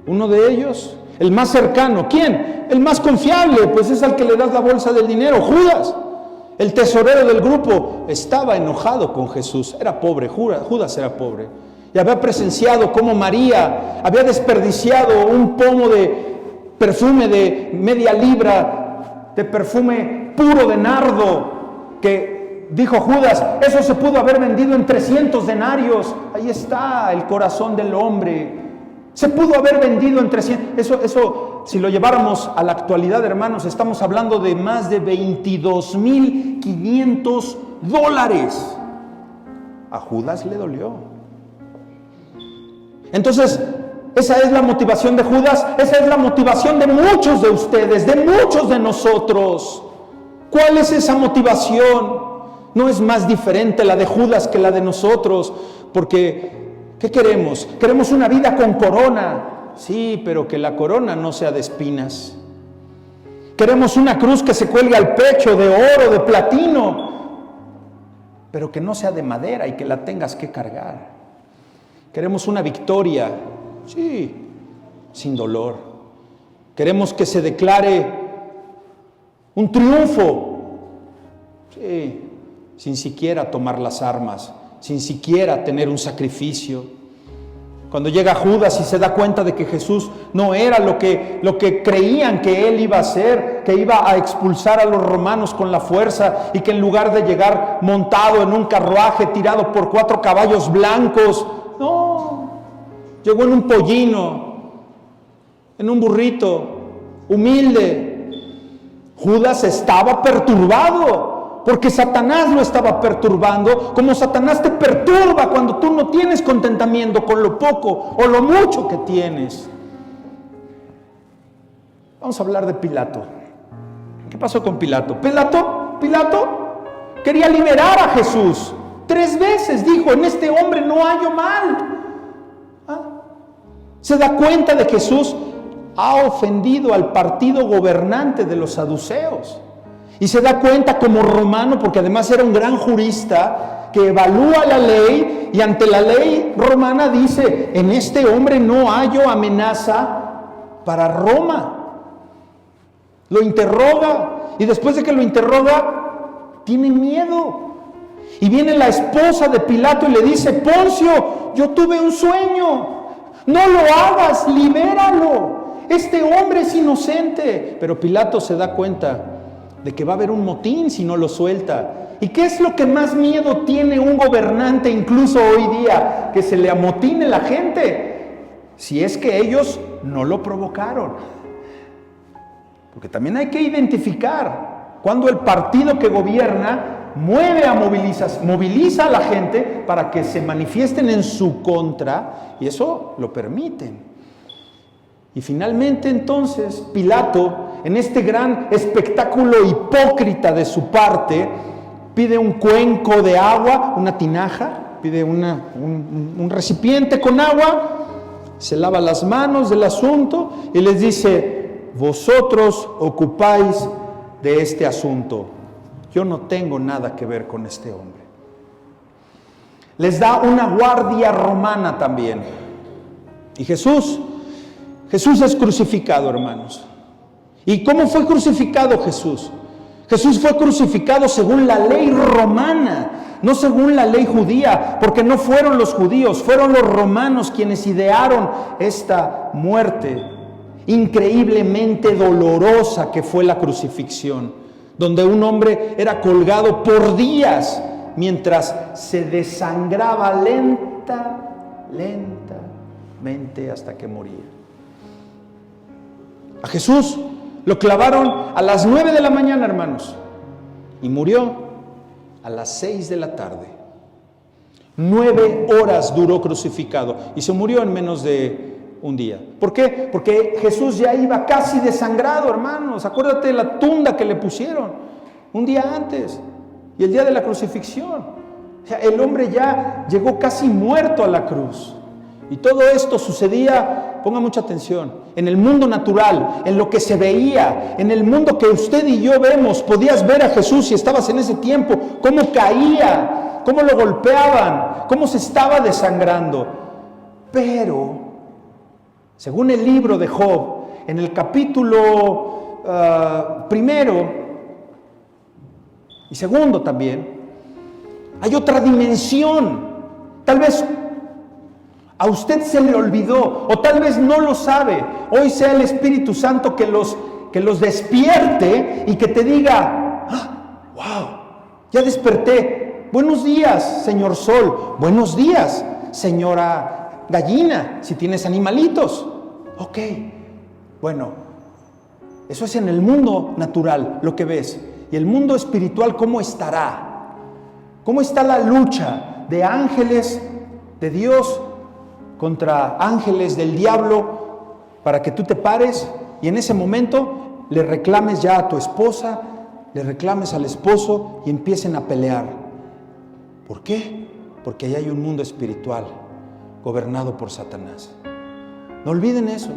uno de ellos, el más cercano, ¿quién? El más confiable, pues es al que le das la bolsa del dinero, Judas, el tesorero del grupo. Estaba enojado con Jesús, era pobre, Judas era pobre, y había presenciado cómo María había desperdiciado un pomo de perfume de media libra, de perfume puro de nardo, que dijo Judas: eso se pudo haber vendido en 300 denarios. Ahí está el corazón del hombre. Se pudo haber vendido en 300. Eso, si lo lleváramos a la actualidad, hermanos, estamos hablando de más de $22,500. A Judas le dolió. Entonces, esa es la motivación de Judas, esa es la motivación de muchos de ustedes, de muchos de nosotros. ¿Cuál es esa motivación? No es más diferente la de Judas que la de nosotros, porque ¿qué queremos? Queremos una vida con corona, sí, pero que la corona no sea de espinas. Queremos una cruz que se cuelgue al pecho, de oro, de platino, pero que no sea de madera y que la tengas que cargar. Queremos una victoria, sí, sin dolor. Queremos que se declare un triunfo, sí, sin siquiera tomar las armas, sin siquiera tener un sacrificio. Cuando llega Judas y se da cuenta de que Jesús no era lo que creían que él iba a ser, que iba a expulsar a los romanos con la fuerza, y que en lugar de llegar montado en un carruaje tirado por 4 caballos blancos, no, llegó en un pollino, en un burrito, humilde. Judas estaba perturbado, porque Satanás lo estaba perturbando, como Satanás te perturba cuando tú no tienes contentamiento con lo poco o lo mucho que tienes. Vamos a hablar de Pilato. ¿Qué pasó con Pilato? Pilato quería liberar a Jesús. 3 veces dijo: en este hombre no hallo mal. Se da cuenta de que Jesús ha ofendido al partido gobernante de los saduceos. Y se da cuenta como romano, porque además era un gran jurista, que evalúa la ley, y ante la ley romana dice: en este hombre no hallo amenaza para Roma. Lo interroga, y después de que lo interroga, tiene miedo. Y viene la esposa de Pilato y le dice: Poncio, yo tuve un sueño, no lo hagas, libéralo, este hombre es inocente. Pero Pilato se da cuenta de que va a haber un motín si no lo suelta. ¿Y qué es lo que más miedo tiene un gobernante incluso hoy día? Que se le amotine la gente, si es que ellos no lo provocaron. Porque también hay que identificar cuando el partido que gobierna moviliza a la gente para que se manifiesten en su contra, y eso lo permiten. Y finalmente entonces Pilato, en este gran espectáculo hipócrita de su parte, pide un cuenco de agua, una tinaja, pide un recipiente con agua, se lava las manos del asunto y les dice: vosotros ocupáis de este asunto, yo no tengo nada que ver con este hombre. Les da una guardia romana también. Y Jesús es crucificado, hermanos. ¿Y cómo fue crucificado Jesús? Jesús fue crucificado según la ley romana, no según la ley judía, porque no fueron los judíos, fueron los romanos quienes idearon esta muerte increíblemente dolorosa que fue la crucifixión, donde un hombre era colgado por días mientras se desangraba lentamente hasta que moría. A Jesús lo clavaron a las 9 de la mañana, hermanos, y murió a las 6 de la tarde. 9 horas duró crucificado y se murió en menos de un día. ¿Por qué? Porque Jesús ya iba casi desangrado, hermanos. Acuérdate de la tunda que le pusieron un día antes y el día de la crucifixión. O sea, el hombre ya llegó casi muerto a la cruz. Y todo esto sucedía, ponga mucha atención, en el mundo natural, en lo que se veía, en el mundo que usted y yo vemos. Podías ver a Jesús si estabas en ese tiempo, cómo caía, cómo lo golpeaban, cómo se estaba desangrando. Pero, según el libro de Job, en el capítulo primero y segundo también, hay otra dimensión. Tal vez a usted se le olvidó, o tal vez no lo sabe. Hoy sea el Espíritu Santo que los despierte y que te diga: ¡wow! Ya desperté. Buenos días, señor sol. Buenos días, señora gallina, si tienes animalitos. Ok, bueno, eso es en el mundo natural, lo que ves. Y el mundo espiritual, ¿cómo estará? ¿Cómo está la lucha de ángeles de Dios contra ángeles del diablo, para que tú te pares y en ese momento le reclames ya a tu esposa, le reclames al esposo y empiecen a pelear? ¿Por qué? Porque ahí hay un mundo espiritual gobernado por Satanás. No olviden eso.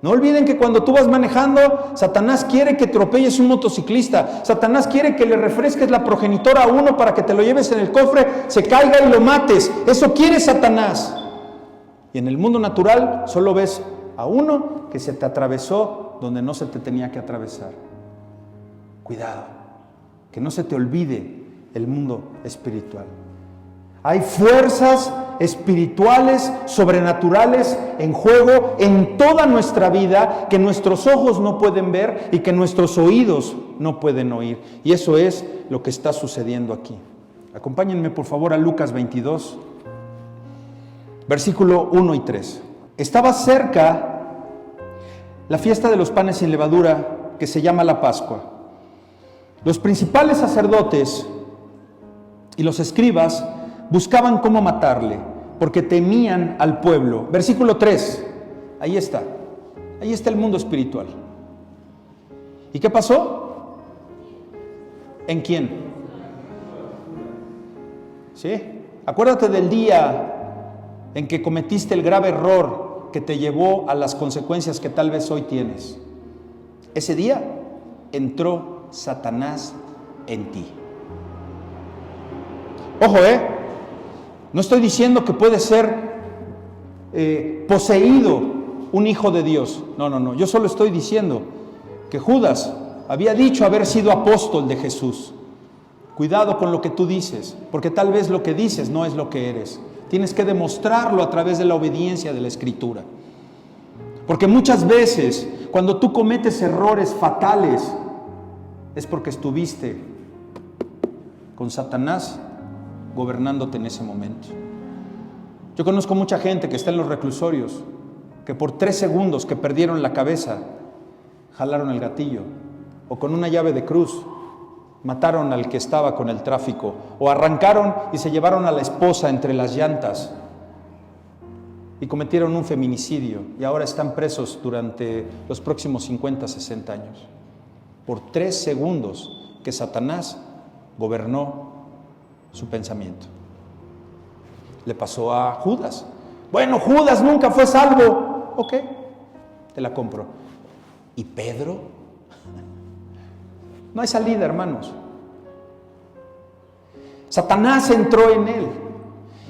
No olviden que cuando tú vas manejando, Satanás quiere que atropelles un motociclista. Satanás quiere que le refresques la progenitora a uno para que te lo lleves en el cofre, se caiga y lo mates. Eso quiere Satanás. Y en el mundo natural solo ves a uno que se te atravesó donde no se te tenía que atravesar. Cuidado, que no se te olvide el mundo espiritual. Hay fuerzas espirituales, sobrenaturales en juego en toda nuestra vida que nuestros ojos no pueden ver y que nuestros oídos no pueden oír. Y eso es lo que está sucediendo aquí. Acompáñenme por favor a Lucas 22. Versículo 1 y 3. Estaba cerca la fiesta de los panes sin levadura, que se llama la Pascua. Los principales sacerdotes y los escribas buscaban cómo matarle, porque temían al pueblo. Versículo 3. Ahí está el mundo espiritual. ¿Y qué pasó? ¿En quién? ¿Sí? Acuérdate del día en que cometiste el grave error que te llevó a las consecuencias que tal vez hoy tienes. Ese día entró Satanás en ti. Ojo, no estoy diciendo que puede ser poseído un hijo de Dios. No. Yo solo estoy diciendo que Judas había dicho haber sido apóstol de Jesús. Cuidado con lo que tú dices, porque tal vez lo que dices no es lo que eres. Tienes que demostrarlo a través de la obediencia de la Escritura. Porque muchas veces, cuando tú cometes errores fatales, es porque estuviste con Satanás gobernándote en ese momento. Yo conozco mucha gente que está en los reclusorios, que por 3 segundos que perdieron la cabeza, jalaron el gatillo, o con una llave de cruz, mataron al que estaba con el tráfico, o arrancaron y se llevaron a la esposa entre las llantas y cometieron un feminicidio y ahora están presos durante los próximos 50, 60 años. Por 3 segundos que Satanás gobernó su pensamiento. Le pasó a Judas. Bueno, Judas nunca fue salvo. Ok, te la compro. ¿Y Pedro? No hay salida, hermanos. Satanás entró en él.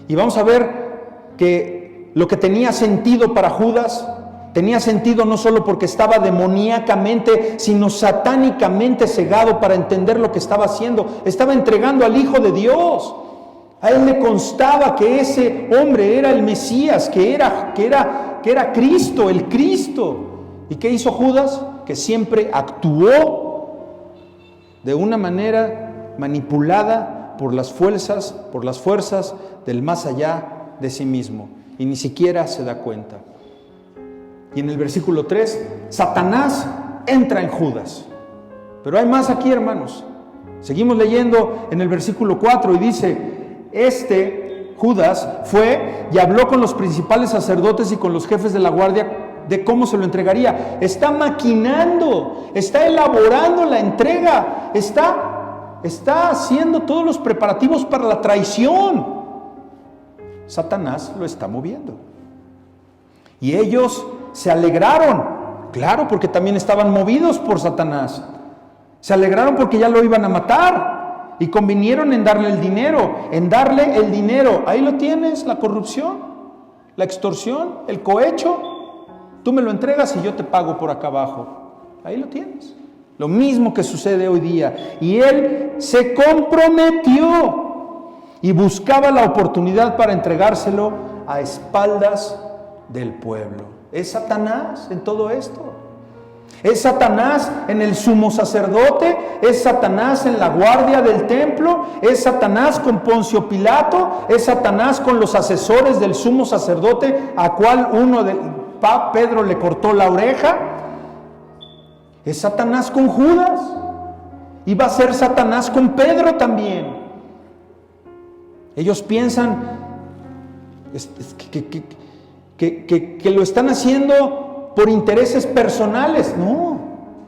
Y vamos a ver que lo que tenía sentido para Judas Tenía sentido no solo porque estaba demoníacamente, sino satánicamente cegado para entender lo que estaba haciendo. Estaba entregando al Hijo de Dios. A él le constaba que ese hombre era el Mesías, que era Cristo, el Cristo. ¿Y qué hizo Judas? Que siempre actuó de una manera manipulada por las fuerzas del más allá de sí mismo. Y ni siquiera se da cuenta. Y en el versículo 3, Satanás entra en Judas. Pero hay más aquí, hermanos. Seguimos leyendo en el versículo 4 y dice, Judas fue y habló con los principales sacerdotes y con los jefes de la guardia de cómo se lo entregaría. Está maquinando, está elaborando la entrega, está haciendo todos los preparativos para la traición. Satanás lo está moviendo. Y ellos se alegraron, claro, porque también estaban movidos por Satanás. Se alegraron porque ya lo iban a matar y convinieron en darle el dinero, Ahí lo tienes, la corrupción, la extorsión, el cohecho. Tú me lo entregas y yo te pago por acá abajo. Ahí lo tienes. Lo mismo que sucede hoy día. Y él se comprometió y buscaba la oportunidad para entregárselo a espaldas del pueblo. Es Satanás en todo esto. Es Satanás en el sumo sacerdote, es Satanás en la guardia del templo, es Satanás con Poncio Pilato, es Satanás con los asesores del sumo sacerdote, a cual Pedro le cortó la oreja. Es Satanás con Judas, y va a ser Satanás con Pedro también. Ellos piensan que lo están haciendo por intereses personales. No,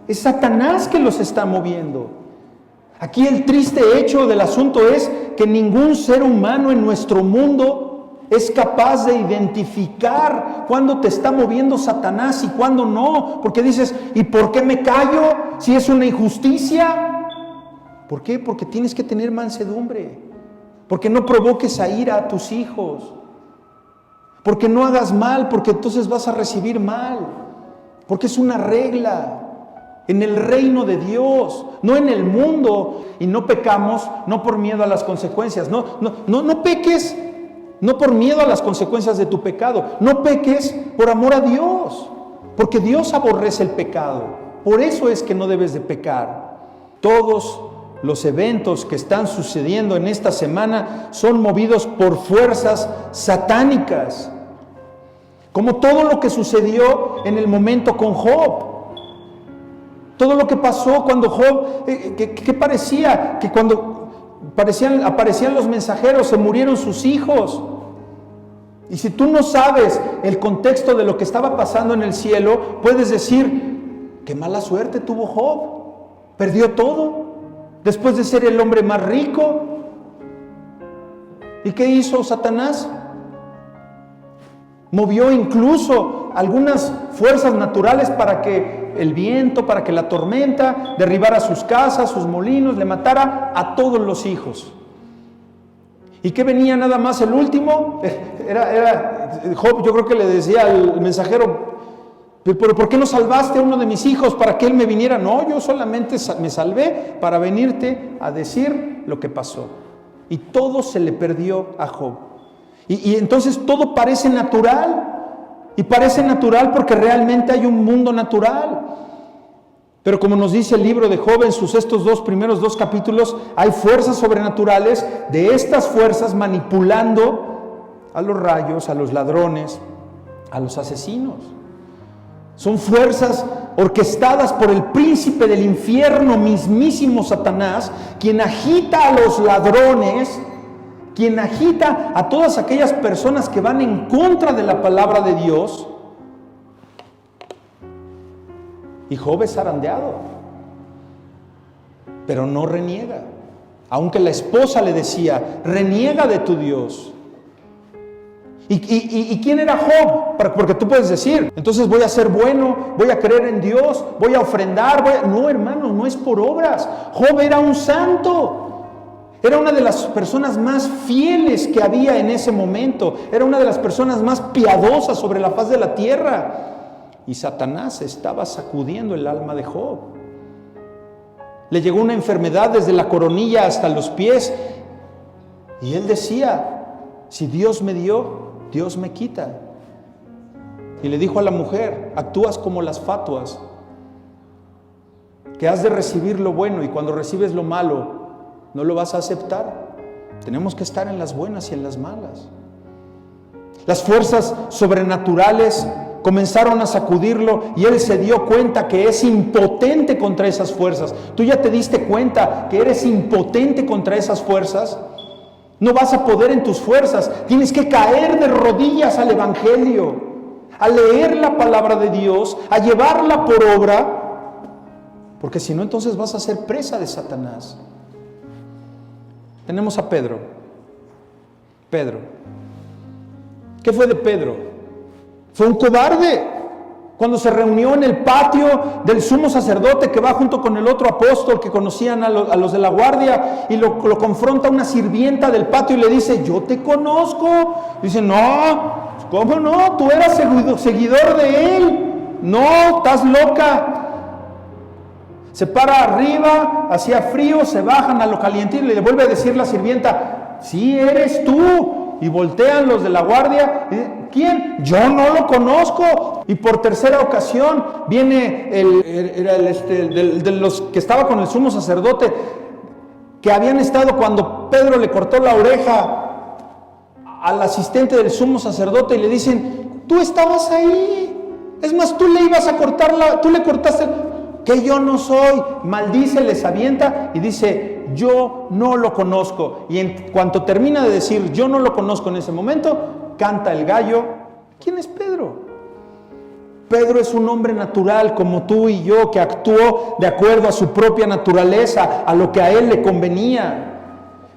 es Satanás que los está moviendo. Aquí el triste hecho del asunto es que ningún ser humano en nuestro mundo es capaz de identificar cuándo te está moviendo Satanás y cuándo no. Porque dices, ¿y por qué me callo si es una injusticia? ¿Por qué? Porque tienes que tener mansedumbre. Porque no provoques a ira a tus hijos. Porque no hagas mal, porque entonces vas a recibir mal. Porque es una regla en el reino de Dios, no en el mundo. Y no pecamos, no por miedo a las consecuencias. No peques, no por miedo a las consecuencias de tu pecado. No peques por amor a Dios, porque Dios aborrece el pecado. Por eso es que no debes de pecar. Todos los eventos que están sucediendo en esta semana son movidos por fuerzas satánicas. Como todo lo que sucedió en el momento con Job. Todo lo que pasó cuando Job, que parecía que cuando aparecían los mensajeros, se murieron sus hijos. Y si tú no sabes el contexto de lo que estaba pasando en el cielo, puedes decir, qué mala suerte tuvo Job. Perdió todo. Después de ser el hombre más rico. ¿Y qué hizo Satanás? Movió incluso algunas fuerzas naturales para que el viento, para que la tormenta derribara sus casas, sus molinos, le matara a todos los hijos. ¿Y qué venía nada más el último? Era Job, yo creo que le decía al mensajero, ¿pero por qué no salvaste a uno de mis hijos para que él me viniera? No, yo solamente me salvé para venirte a decir lo que pasó. Y todo se le perdió a Job. Y entonces todo parece natural. Y parece natural porque realmente hay un mundo natural. Pero como nos dice el libro de Job en estos primeros dos capítulos, hay fuerzas sobrenaturales, de estas fuerzas manipulando a los rayos, a los ladrones, a los asesinos. Son fuerzas orquestadas por el príncipe del infierno, mismísimo Satanás, quien agita a los ladrones, quien agita a todas aquellas personas que van en contra de la palabra de Dios. Y Job es zarandeado, pero no reniega. Aunque la esposa le decía, reniega de tu Dios. ¿Y quién era Job? Porque tú puedes decir, entonces voy a ser bueno, voy a creer en Dios, voy a ofrendar. No, hermano, no es por obras. Job era un santo. Era una de las personas más fieles que había en ese momento. Era una de las personas más piadosas sobre la faz de la tierra. y Satanás estaba sacudiendo el alma de Job. Le llegó una enfermedad desde la coronilla hasta los pies y él decía: si Dios me dio, Dios me quita. Y le dijo a la mujer: actúas como las fatuas, que has de recibir lo bueno y cuando recibes lo malo no lo vas a aceptar. Tenemos que estar en las buenas y en las malas. Las fuerzas sobrenaturales comenzaron a sacudirlo y él se dio cuenta que es impotente contra esas fuerzas. ¿Tú ya te diste cuenta que eres impotente contra esas fuerzas? No vas a poder en tus fuerzas. Tienes que caer de rodillas al Evangelio, a leer la palabra de Dios, a llevarla por obra, porque si no, entonces vas a ser presa de Satanás. Tenemos a Pedro. Pedro. ¿Qué fue de Pedro? Fue un cobarde. Cuando se reunió en el patio del sumo sacerdote, que va junto con el otro apóstol que conocían a los de la guardia, y lo confronta una sirvienta del patio y le dice: yo te conozco. Dice: no, ¿cómo no? Tú eras seguidor de él. No, estás loca. Se para arriba, hacía frío, se bajan a lo calientito y le vuelve a decir la sirvienta: sí, eres tú. Y voltean los de la guardia. ¿Quién? Yo no lo conozco. Y por tercera ocasión viene de los que estaba con el sumo sacerdote, que habían estado cuando Pedro le cortó la oreja al asistente del sumo sacerdote, y le dicen: tú estabas ahí. Es más, tú le cortaste. Que yo no soy. Maldice, les avienta y dice: yo no lo conozco. Y en cuanto termina de decir yo no lo conozco, en ese momento canta el gallo. ¿Quién es Pedro? Pedro es un hombre natural como tú y yo, que actuó de acuerdo a su propia naturaleza, a lo que a él le convenía.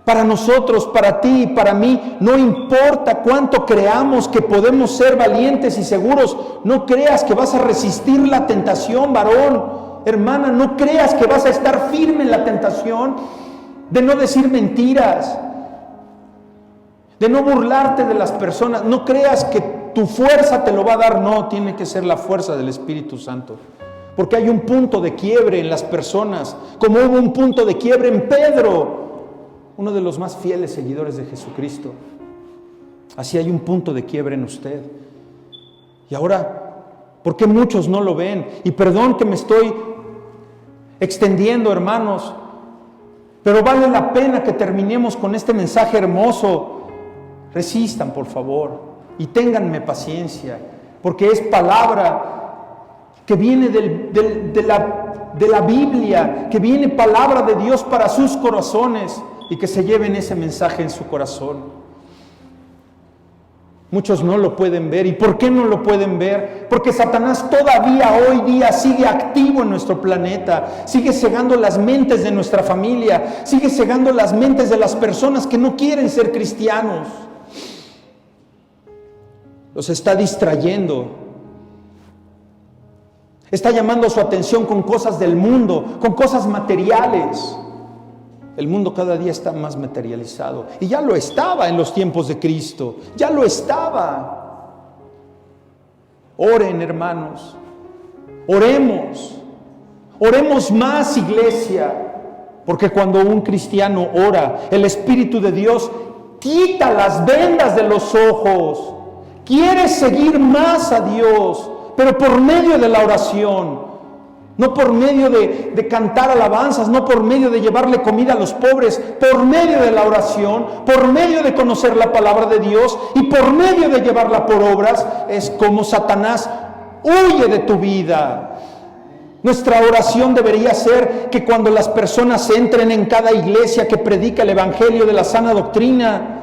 Para nosotros, para ti y para mí, no importa cuánto creamos que podemos ser valientes y seguros, no creas que vas a resistir la tentación, varón. Hermana, no creas que vas a estar firme en la tentación de no decir mentiras, de no burlarte de las personas. No creas que tu fuerza te lo va a dar. No, tiene que ser la fuerza del Espíritu Santo. Porque hay un punto de quiebre en las personas, como hubo un punto de quiebre en Pedro, uno de los más fieles seguidores de Jesucristo. Así hay un punto de quiebre en usted. Y ahora, ¿por qué muchos no lo ven? Y perdón que me estoy extendiendo, hermanos, pero vale la pena que terminemos con este mensaje hermoso. Resistan, por favor, y ténganme paciencia, porque es palabra que viene de la Biblia, que viene palabra de Dios para sus corazones, y que se lleven ese mensaje en su corazón. Muchos no lo pueden ver. ¿Y por qué no lo pueden ver? Porque Satanás todavía hoy día sigue activo en nuestro planeta, sigue cegando las mentes de nuestra familia, sigue cegando las mentes de las personas que no quieren ser cristianos. Los está distrayendo, está llamando su atención con cosas del mundo, con cosas materiales. El mundo cada día está más materializado, y ya lo estaba en los tiempos de Cristo, ya lo estaba. Oren, hermanos, oremos más, iglesia, porque cuando un cristiano ora, el Espíritu de Dios quita las vendas de los ojos. Quieres seguir más a Dios, pero por medio de la oración. No por medio de cantar alabanzas, no por medio de llevarle comida a los pobres, por medio de la oración, por medio de conocer la palabra de Dios y por medio de llevarla por obras, es como Satanás huye de tu vida. Nuestra oración debería ser que cuando las personas entren en cada iglesia que predica el Evangelio de la sana doctrina,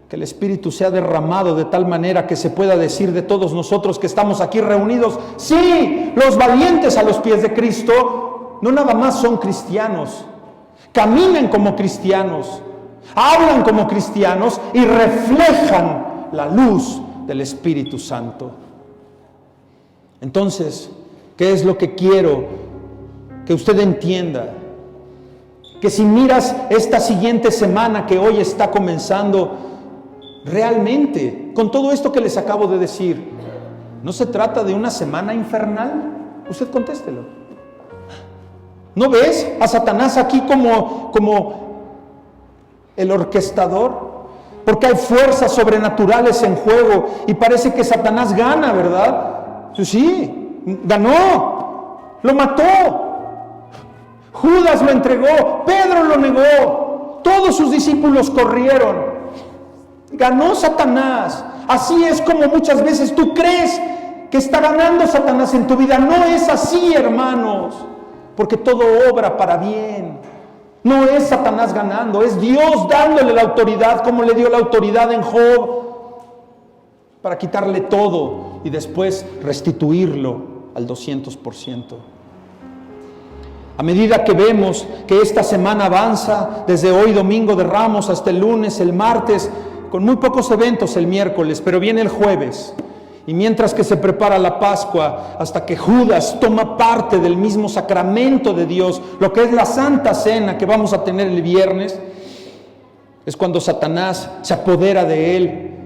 que el Espíritu sea derramado de tal manera que se pueda decir de todos nosotros que estamos aquí reunidos: sí, los valientes a los pies de Cristo no nada más son cristianos, caminan como cristianos, hablan como cristianos y reflejan la luz del Espíritu Santo. Entonces, ¿qué es lo que quiero que usted entienda? Que si miras esta siguiente semana que hoy está comenzando, realmente, con todo esto que les acabo de decir, ¿No se trata de una semana infernal? Usted contéstelo. ¿No ves a Satanás aquí como el orquestador? Porque hay fuerzas sobrenaturales en juego y parece que Satanás gana, ¿verdad? Sí, ganó, lo mató. Judas lo entregó, Pedro lo negó, todos sus discípulos corrieron. Ganó Satanás. Así es como muchas veces tú crees que está ganando Satanás en tu vida. No es así, hermanos, porque todo obra para bien. No es Satanás ganando, es Dios dándole la autoridad, como le dio la autoridad en Job, para quitarle todo y después restituirlo al 200%. A medida que vemos que esta semana avanza, desde hoy domingo de Ramos hasta el lunes, el martes, con muy pocos eventos el miércoles, pero viene el jueves. Y mientras que se prepara la Pascua, hasta que Judas toma parte del mismo sacramento de Dios, lo que es la Santa Cena que vamos a tener el viernes, es cuando Satanás se apodera de él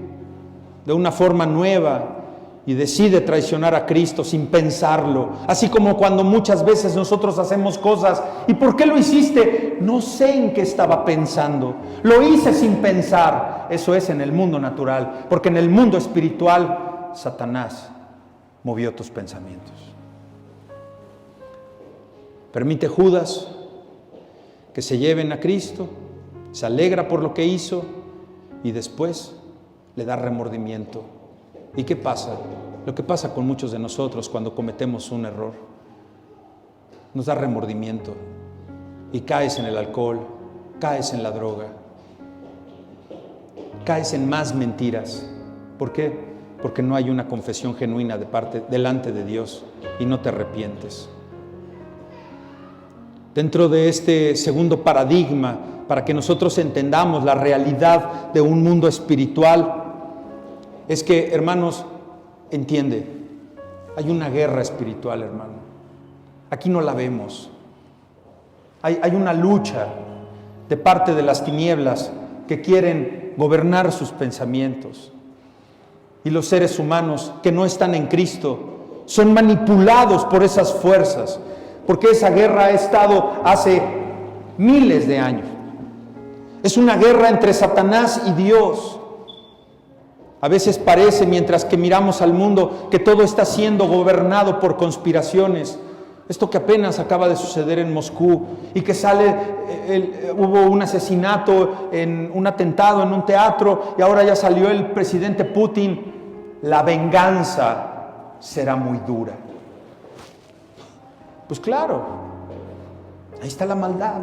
de una forma nueva y decide traicionar a Cristo sin pensarlo. Así como cuando muchas veces nosotros hacemos cosas, ¿y por qué lo hiciste? No sé en qué estaba pensando. Lo hice sin pensar. Eso es en el mundo natural, porque en el mundo espiritual Satanás movió tus pensamientos. Permite Judas que se lleven a Cristo, se alegra por lo que hizo y después le da remordimiento. ¿Y qué pasa? Lo que pasa con muchos de nosotros cuando cometemos un error. Nos da remordimiento y caes en el alcohol, caes en la droga, caes en más mentiras. ¿Por qué? Porque no hay una confesión genuina delante de Dios y no te arrepientes. Dentro de este segundo paradigma, para que nosotros entendamos la realidad de un mundo espiritual, es que, hermanos, entiende, hay una guerra espiritual, hermano. Aquí no la vemos. Hay una lucha de parte de las tinieblas que quieren gobernar sus pensamientos. Y los seres humanos que no están en Cristo son manipulados por esas fuerzas, porque esa guerra ha estado hace miles de años. Es una guerra entre Satanás y Dios. A veces parece, mientras que miramos al mundo, que todo está siendo gobernado por conspiraciones. Esto que apenas acaba de suceder en Moscú y que hubo un asesinato, un atentado en un teatro y ahora ya salió el presidente Putin. La venganza será muy dura. Pues claro, ahí está la maldad.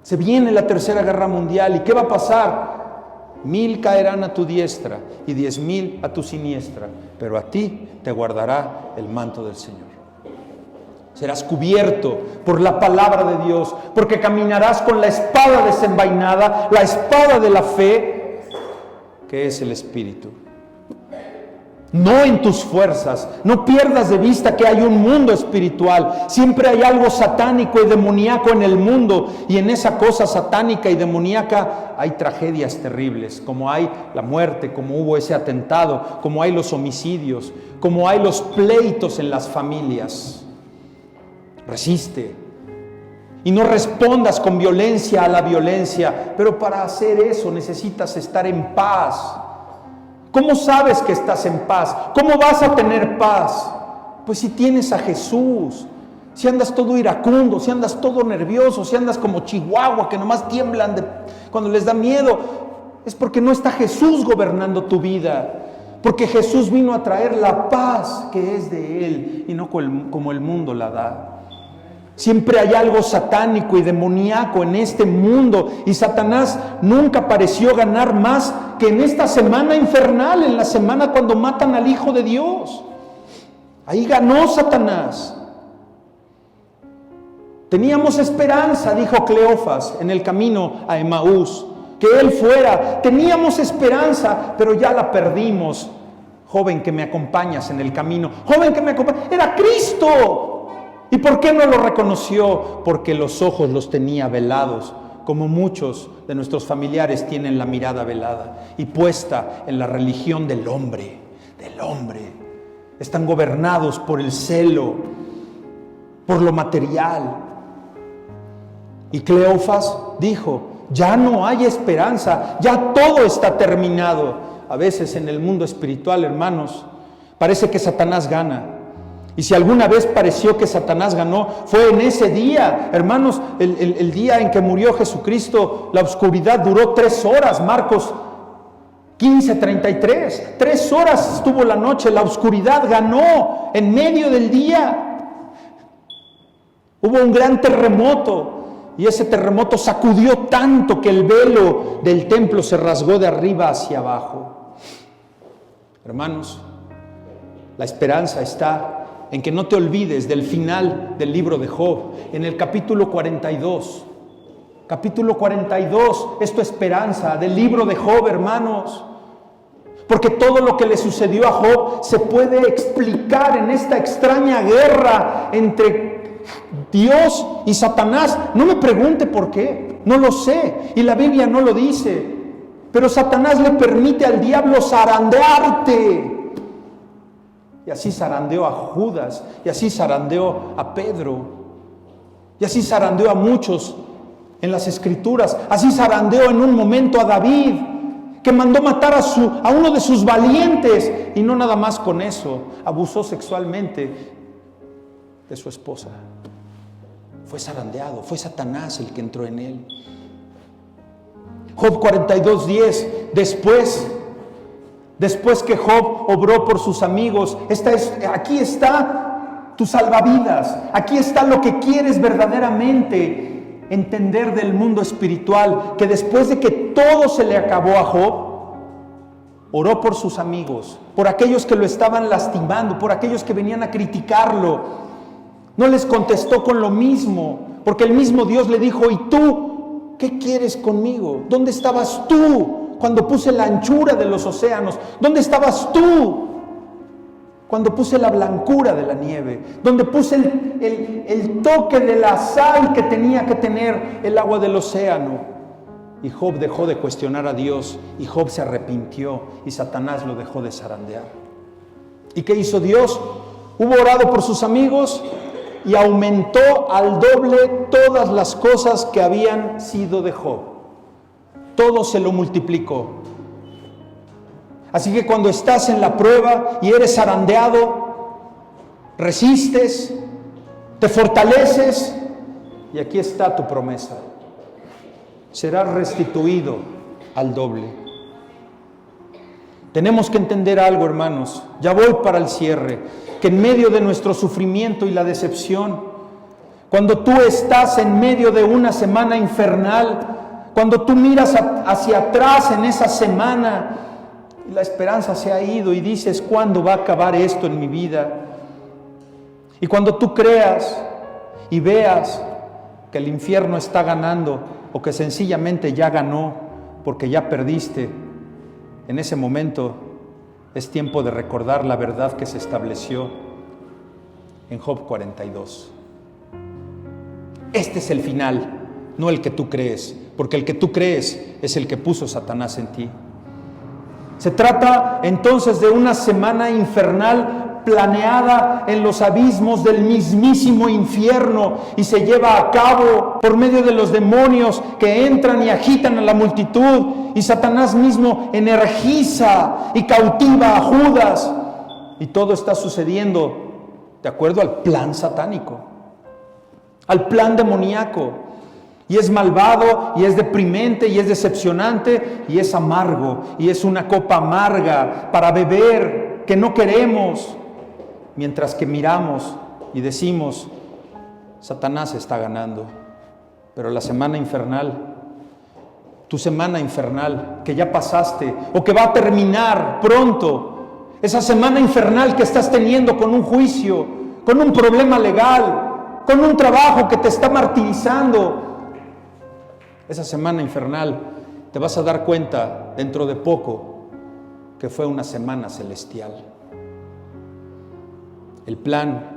Se viene la tercera guerra mundial y ¿qué va a pasar? 1000 caerán a tu diestra y 10,000 a tu siniestra, pero a ti te guardará el manto del Señor. Serás cubierto por la palabra de Dios, porque caminarás con la espada desenvainada, la espada de la fe, que es el Espíritu. No en tus fuerzas. No pierdas de vista que hay un mundo espiritual. Siempre hay algo satánico y demoníaco en el mundo. Y en esa cosa satánica y demoníaca hay tragedias terribles. Como hay la muerte, como hubo ese atentado, como hay los homicidios, como hay los pleitos en las familias. Resiste. Y no respondas con violencia a la violencia. Pero para hacer eso necesitas estar en paz. ¿Cómo sabes que estás en paz? ¿Cómo vas a tener paz? Pues si tienes a Jesús. Si andas todo iracundo, si andas todo nervioso, si andas como Chihuahua, que nomás tiemblan cuando les da miedo, es porque no está Jesús gobernando tu vida. Porque Jesús vino a traer la paz que es de Él y no como el mundo la da. Siempre hay algo satánico y demoníaco en este mundo y Satanás nunca pareció ganar más que en esta semana infernal, en la semana cuando matan al Hijo de Dios. Ahí ganó Satanás. Teníamos esperanza, dijo Cleofas en el camino a Emaús, que él fuera. Teníamos esperanza, pero ya la perdimos. Joven que me acompañas en el camino, joven que me acompaña, era Cristo. ¿Y por qué no lo reconoció? Porque los ojos los tenía velados, como muchos de nuestros familiares tienen la mirada velada y puesta en la religión del hombre, del hombre. Están gobernados por el celo, por lo material. Y Cleofas dijo, ya no hay esperanza, ya todo está terminado. A veces en el mundo espiritual, hermanos, parece que Satanás gana. Y si alguna vez pareció que Satanás ganó, fue en ese día, hermanos, el día en que murió Jesucristo. La oscuridad duró 3 horas, Marcos 15:33. 3 horas estuvo la noche, la oscuridad ganó en medio del día. Hubo un gran terremoto y ese terremoto sacudió tanto que el velo del templo se rasgó de arriba hacia abajo. Hermanos, la esperanza está en que no te olvides del final del libro de Job, en el capítulo 42. Capítulo 42 es tu esperanza del libro de Job, hermanos. Porque todo lo que le sucedió a Job se puede explicar en esta extraña guerra entre Dios y Satanás. No me pregunte por qué, no lo sé, y la Biblia no lo dice. Pero Satanás le permite al diablo zarandearte. Y así zarandeó a Judas, y así zarandeó a Pedro, y así zarandeó a muchos en las Escrituras. Así zarandeó en un momento a David, que mandó matar a uno de sus valientes, y no nada más con eso, abusó sexualmente de su esposa. Fue zarandeado, fue Satanás el que entró en él. Job 42:10, después que Job obró por sus amigos, aquí está tu salvavidas, aquí está lo que quieres verdaderamente entender del mundo espiritual, que después de que todo se le acabó a Job, oró por sus amigos, por aquellos que lo estaban lastimando, por aquellos que venían a criticarlo. No les contestó con lo mismo, porque el mismo Dios le dijo, ¿y tú qué quieres conmigo? ¿Dónde estabas tú cuando puse la anchura de los océanos? ¿Dónde estabas tú cuando puse la blancura de la nieve? ¿Dónde puse el toque de la sal que tenía que tener el agua del océano? Y Job dejó de cuestionar a Dios, y Job se arrepintió, y Satanás lo dejó de zarandear. ¿Y qué hizo Dios? Hubo orado por sus amigos y aumentó al doble todas las cosas que habían sido de Job. Todo se lo multiplicó. Así que cuando estás en la prueba y eres zarandeado, resistes, te fortaleces, y aquí está tu promesa. Serás restituido al doble. Tenemos que entender algo, hermanos. Ya voy para el cierre. Que en medio de nuestro sufrimiento y la decepción, cuando tú estás en medio de una semana infernal, cuando tú miras hacia atrás en esa semana y la esperanza se ha ido y dices, ¿cuándo va a acabar esto en mi vida? Y cuando tú creas y veas que el infierno está ganando o que sencillamente ya ganó porque ya perdiste, en ese momento es tiempo de recordar la verdad que se estableció en Job 42. Este es el final, no el que tú crees, porque el que tú crees es el que puso Satanás en ti. Se trata entonces de una semana infernal planeada en los abismos del mismísimo infierno y se lleva a cabo por medio de los demonios que entran y agitan a la multitud, y Satanás mismo energiza y cautiva a Judas, y todo está sucediendo de acuerdo al plan satánico, al plan demoníaco. Y es malvado, y es deprimente, y es decepcionante, y es amargo, y es una copa amarga para beber que no queremos, mientras que miramos y decimos, Satanás está ganando. Pero la semana infernal, tu semana infernal que ya pasaste o que va a terminar pronto, esa semana infernal que estás teniendo con un juicio, con un problema legal, con un trabajo que te está martirizando, esa semana infernal te vas a dar cuenta dentro de poco que fue una semana celestial. El plan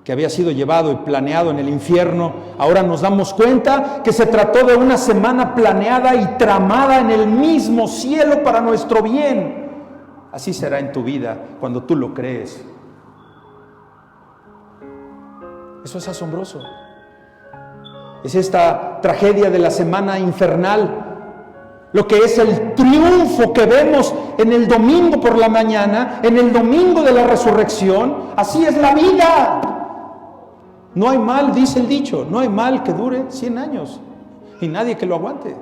que había sido llevado y planeado en el infierno, ahora nos damos cuenta que se trató de una semana planeada y tramada en el mismo cielo para nuestro bien. Así será en tu vida cuando tú lo crees. Eso es asombroso. Es esta tragedia de la semana infernal, lo que es el triunfo que vemos en el domingo por la mañana, en el domingo de la resurrección. Así es la vida. No hay mal, dice el dicho, no hay mal que dure 100 años y nadie que lo aguante.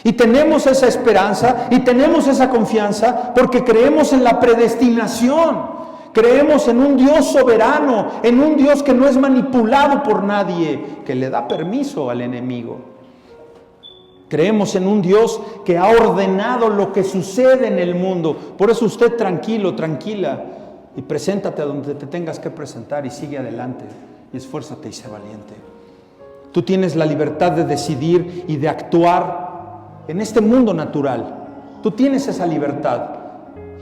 Y tenemos esa esperanza y tenemos esa confianza porque creemos en la predestinación. Creemos en un Dios soberano, en un Dios que no es manipulado por nadie, que le da permiso al enemigo. Creemos en un Dios que ha ordenado lo que sucede en el mundo. Por eso usted tranquilo, tranquila, y preséntate a donde te tengas que presentar y sigue adelante y esfuérzate y sé valiente. Tú tienes la libertad de decidir y de actuar en este mundo natural. Tú tienes esa libertad.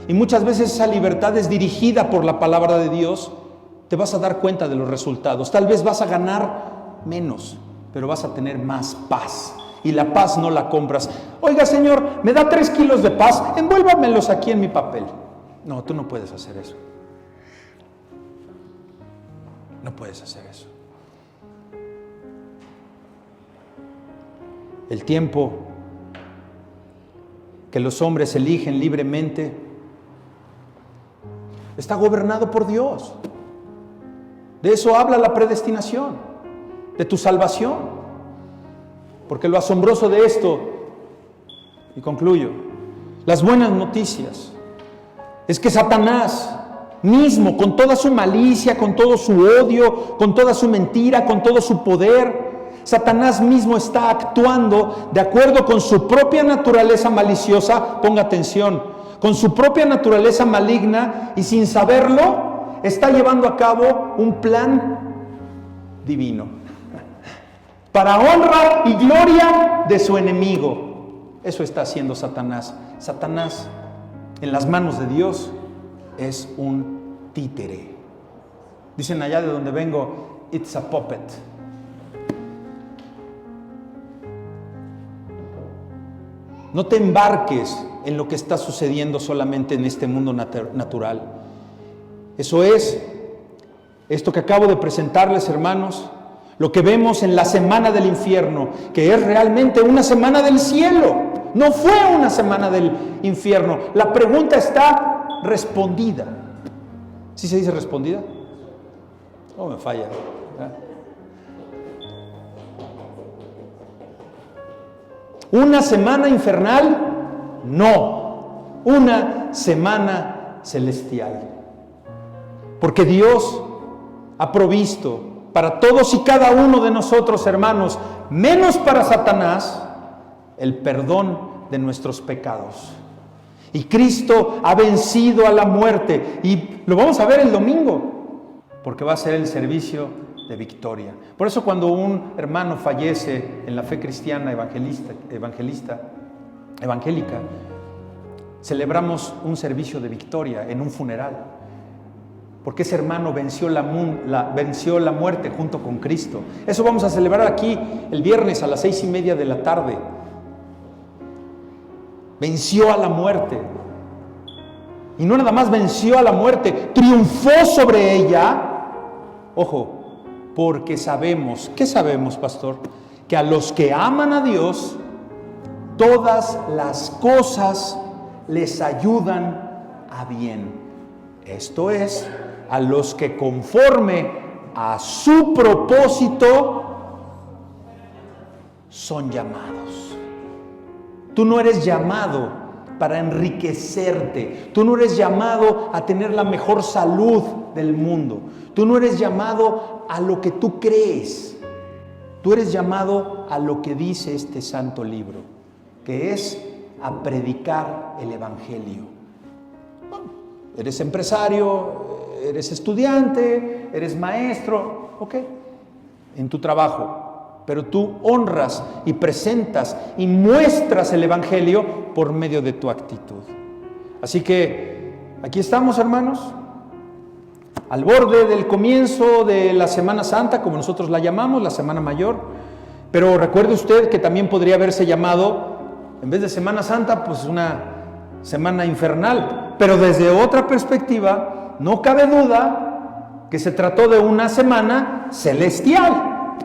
Y muchas veces esa libertad es dirigida por la palabra de Dios. Te vas a dar cuenta de los resultados. Tal vez vas a ganar menos, pero vas a tener más paz. Y la paz no la compras. Oiga, Señor, me da 3 kilos de paz, envuélvamelos aquí en mi papel. No, tú no puedes hacer eso. No puedes hacer eso. El tiempo que los hombres eligen libremente está gobernado por Dios. De eso habla la predestinación, de tu salvación. Porque lo asombroso de esto, y concluyo, las buenas noticias, es que Satanás mismo, con toda su malicia, con todo su odio, con toda su mentira, con todo su poder, Satanás mismo está actuando de acuerdo con su propia naturaleza maliciosa, ponga atención, con su propia naturaleza maligna y sin saberlo, está llevando a cabo un plan divino para honra y gloria de su enemigo. Eso está haciendo Satanás. Satanás, en las manos de Dios, es un títere. Dicen allá de donde vengo, it's a puppet. No te embarques en lo que está sucediendo solamente en este mundo natural. Eso es, esto que acabo de presentarles, hermanos, lo que vemos en la semana del infierno, que es realmente una semana del cielo. No fue una semana del infierno. La pregunta está respondida. ¿Sí se dice respondida? Oh, me falla. ¿Una semana infernal? No. Una semana celestial. Porque Dios ha provisto para todos y cada uno de nosotros, hermanos, menos para Satanás, el perdón de nuestros pecados. Y Cristo ha vencido a la muerte. Y lo vamos a ver el domingo, porque va a ser el servicio de victoria. Por eso cuando un hermano fallece en la fe cristiana evangélica, celebramos un servicio de victoria en un funeral. Porque ese hermano venció la muerte junto con Cristo. Eso vamos a celebrar aquí el viernes a las 6:30 de la tarde. Venció a la muerte. Y no nada más venció a la muerte, triunfó sobre ella. Ojo, porque sabemos, ¿qué sabemos, pastor? Que a los que aman a Dios, todas las cosas les ayudan a bien. Esto es, a los que conforme a su propósito son llamados. Tú no eres llamado para enriquecerte. Tú no eres llamado a tener la mejor salud del mundo. Tú no eres llamado a lo que tú crees. Tú eres llamado a lo que dice este santo libro, que es a predicar el evangelio. Eres empresario, eres estudiante, eres maestro, ok, en tu trabajo, pero tú honras y presentas y muestras el evangelio por medio de tu actitud. Así que aquí estamos, hermanos, al borde del comienzo de la Semana Santa, como nosotros la llamamos, la Semana Mayor, pero recuerde usted que también podría haberse llamado, en vez de Semana Santa, pues una semana infernal, pero desde otra perspectiva, no cabe duda que se trató de una semana celestial.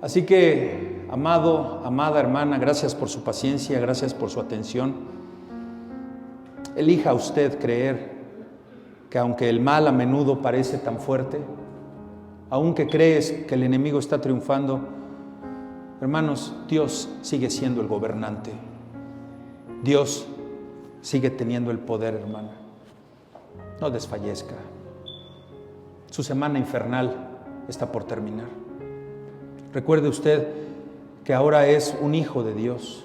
Así que, amado, amada hermana, gracias por su paciencia, gracias por su atención. Elija usted creer que aunque el mal a menudo parece tan fuerte, aunque crees que el enemigo está triunfando, hermanos, Dios sigue siendo el gobernante. Dios sigue teniendo el poder, hermana. No desfallezca. Su semana infernal está por terminar. Recuerde usted que ahora es un hijo de Dios.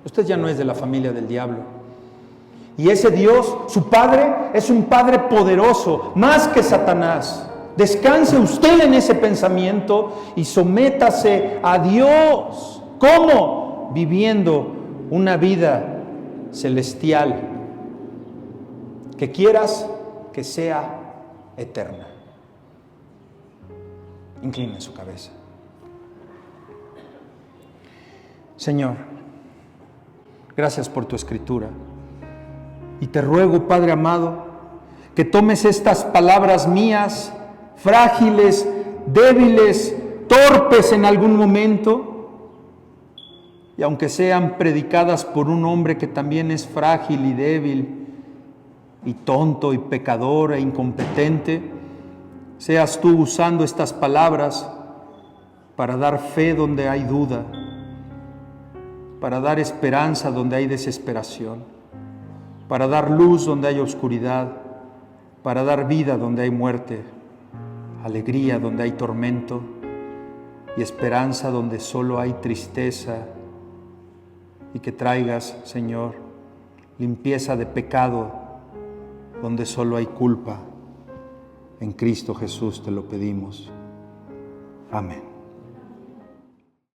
Usted ya no es de la familia del diablo. Y ese Dios, su Padre, es un Padre poderoso, más que Satanás. Descanse usted en ese pensamiento y sométase a Dios. ¿Cómo? Viviendo una vida celestial que quieras que sea eterna. Incline su cabeza. Señor, gracias por tu escritura. Y te ruego, Padre amado, que tomes estas palabras mías, frágiles, débiles, torpes en algún momento, y aunque sean predicadas por un hombre que también es frágil y débil, y tonto y pecador e incompetente, seas tú usando estas palabras para dar fe donde hay duda, para dar esperanza donde hay desesperación, para dar luz donde hay oscuridad, para dar vida donde hay muerte, alegría donde hay tormento y esperanza donde solo hay tristeza, y que traigas, Señor, limpieza de pecado donde solo hay culpa. En Cristo Jesús te lo pedimos. Amén.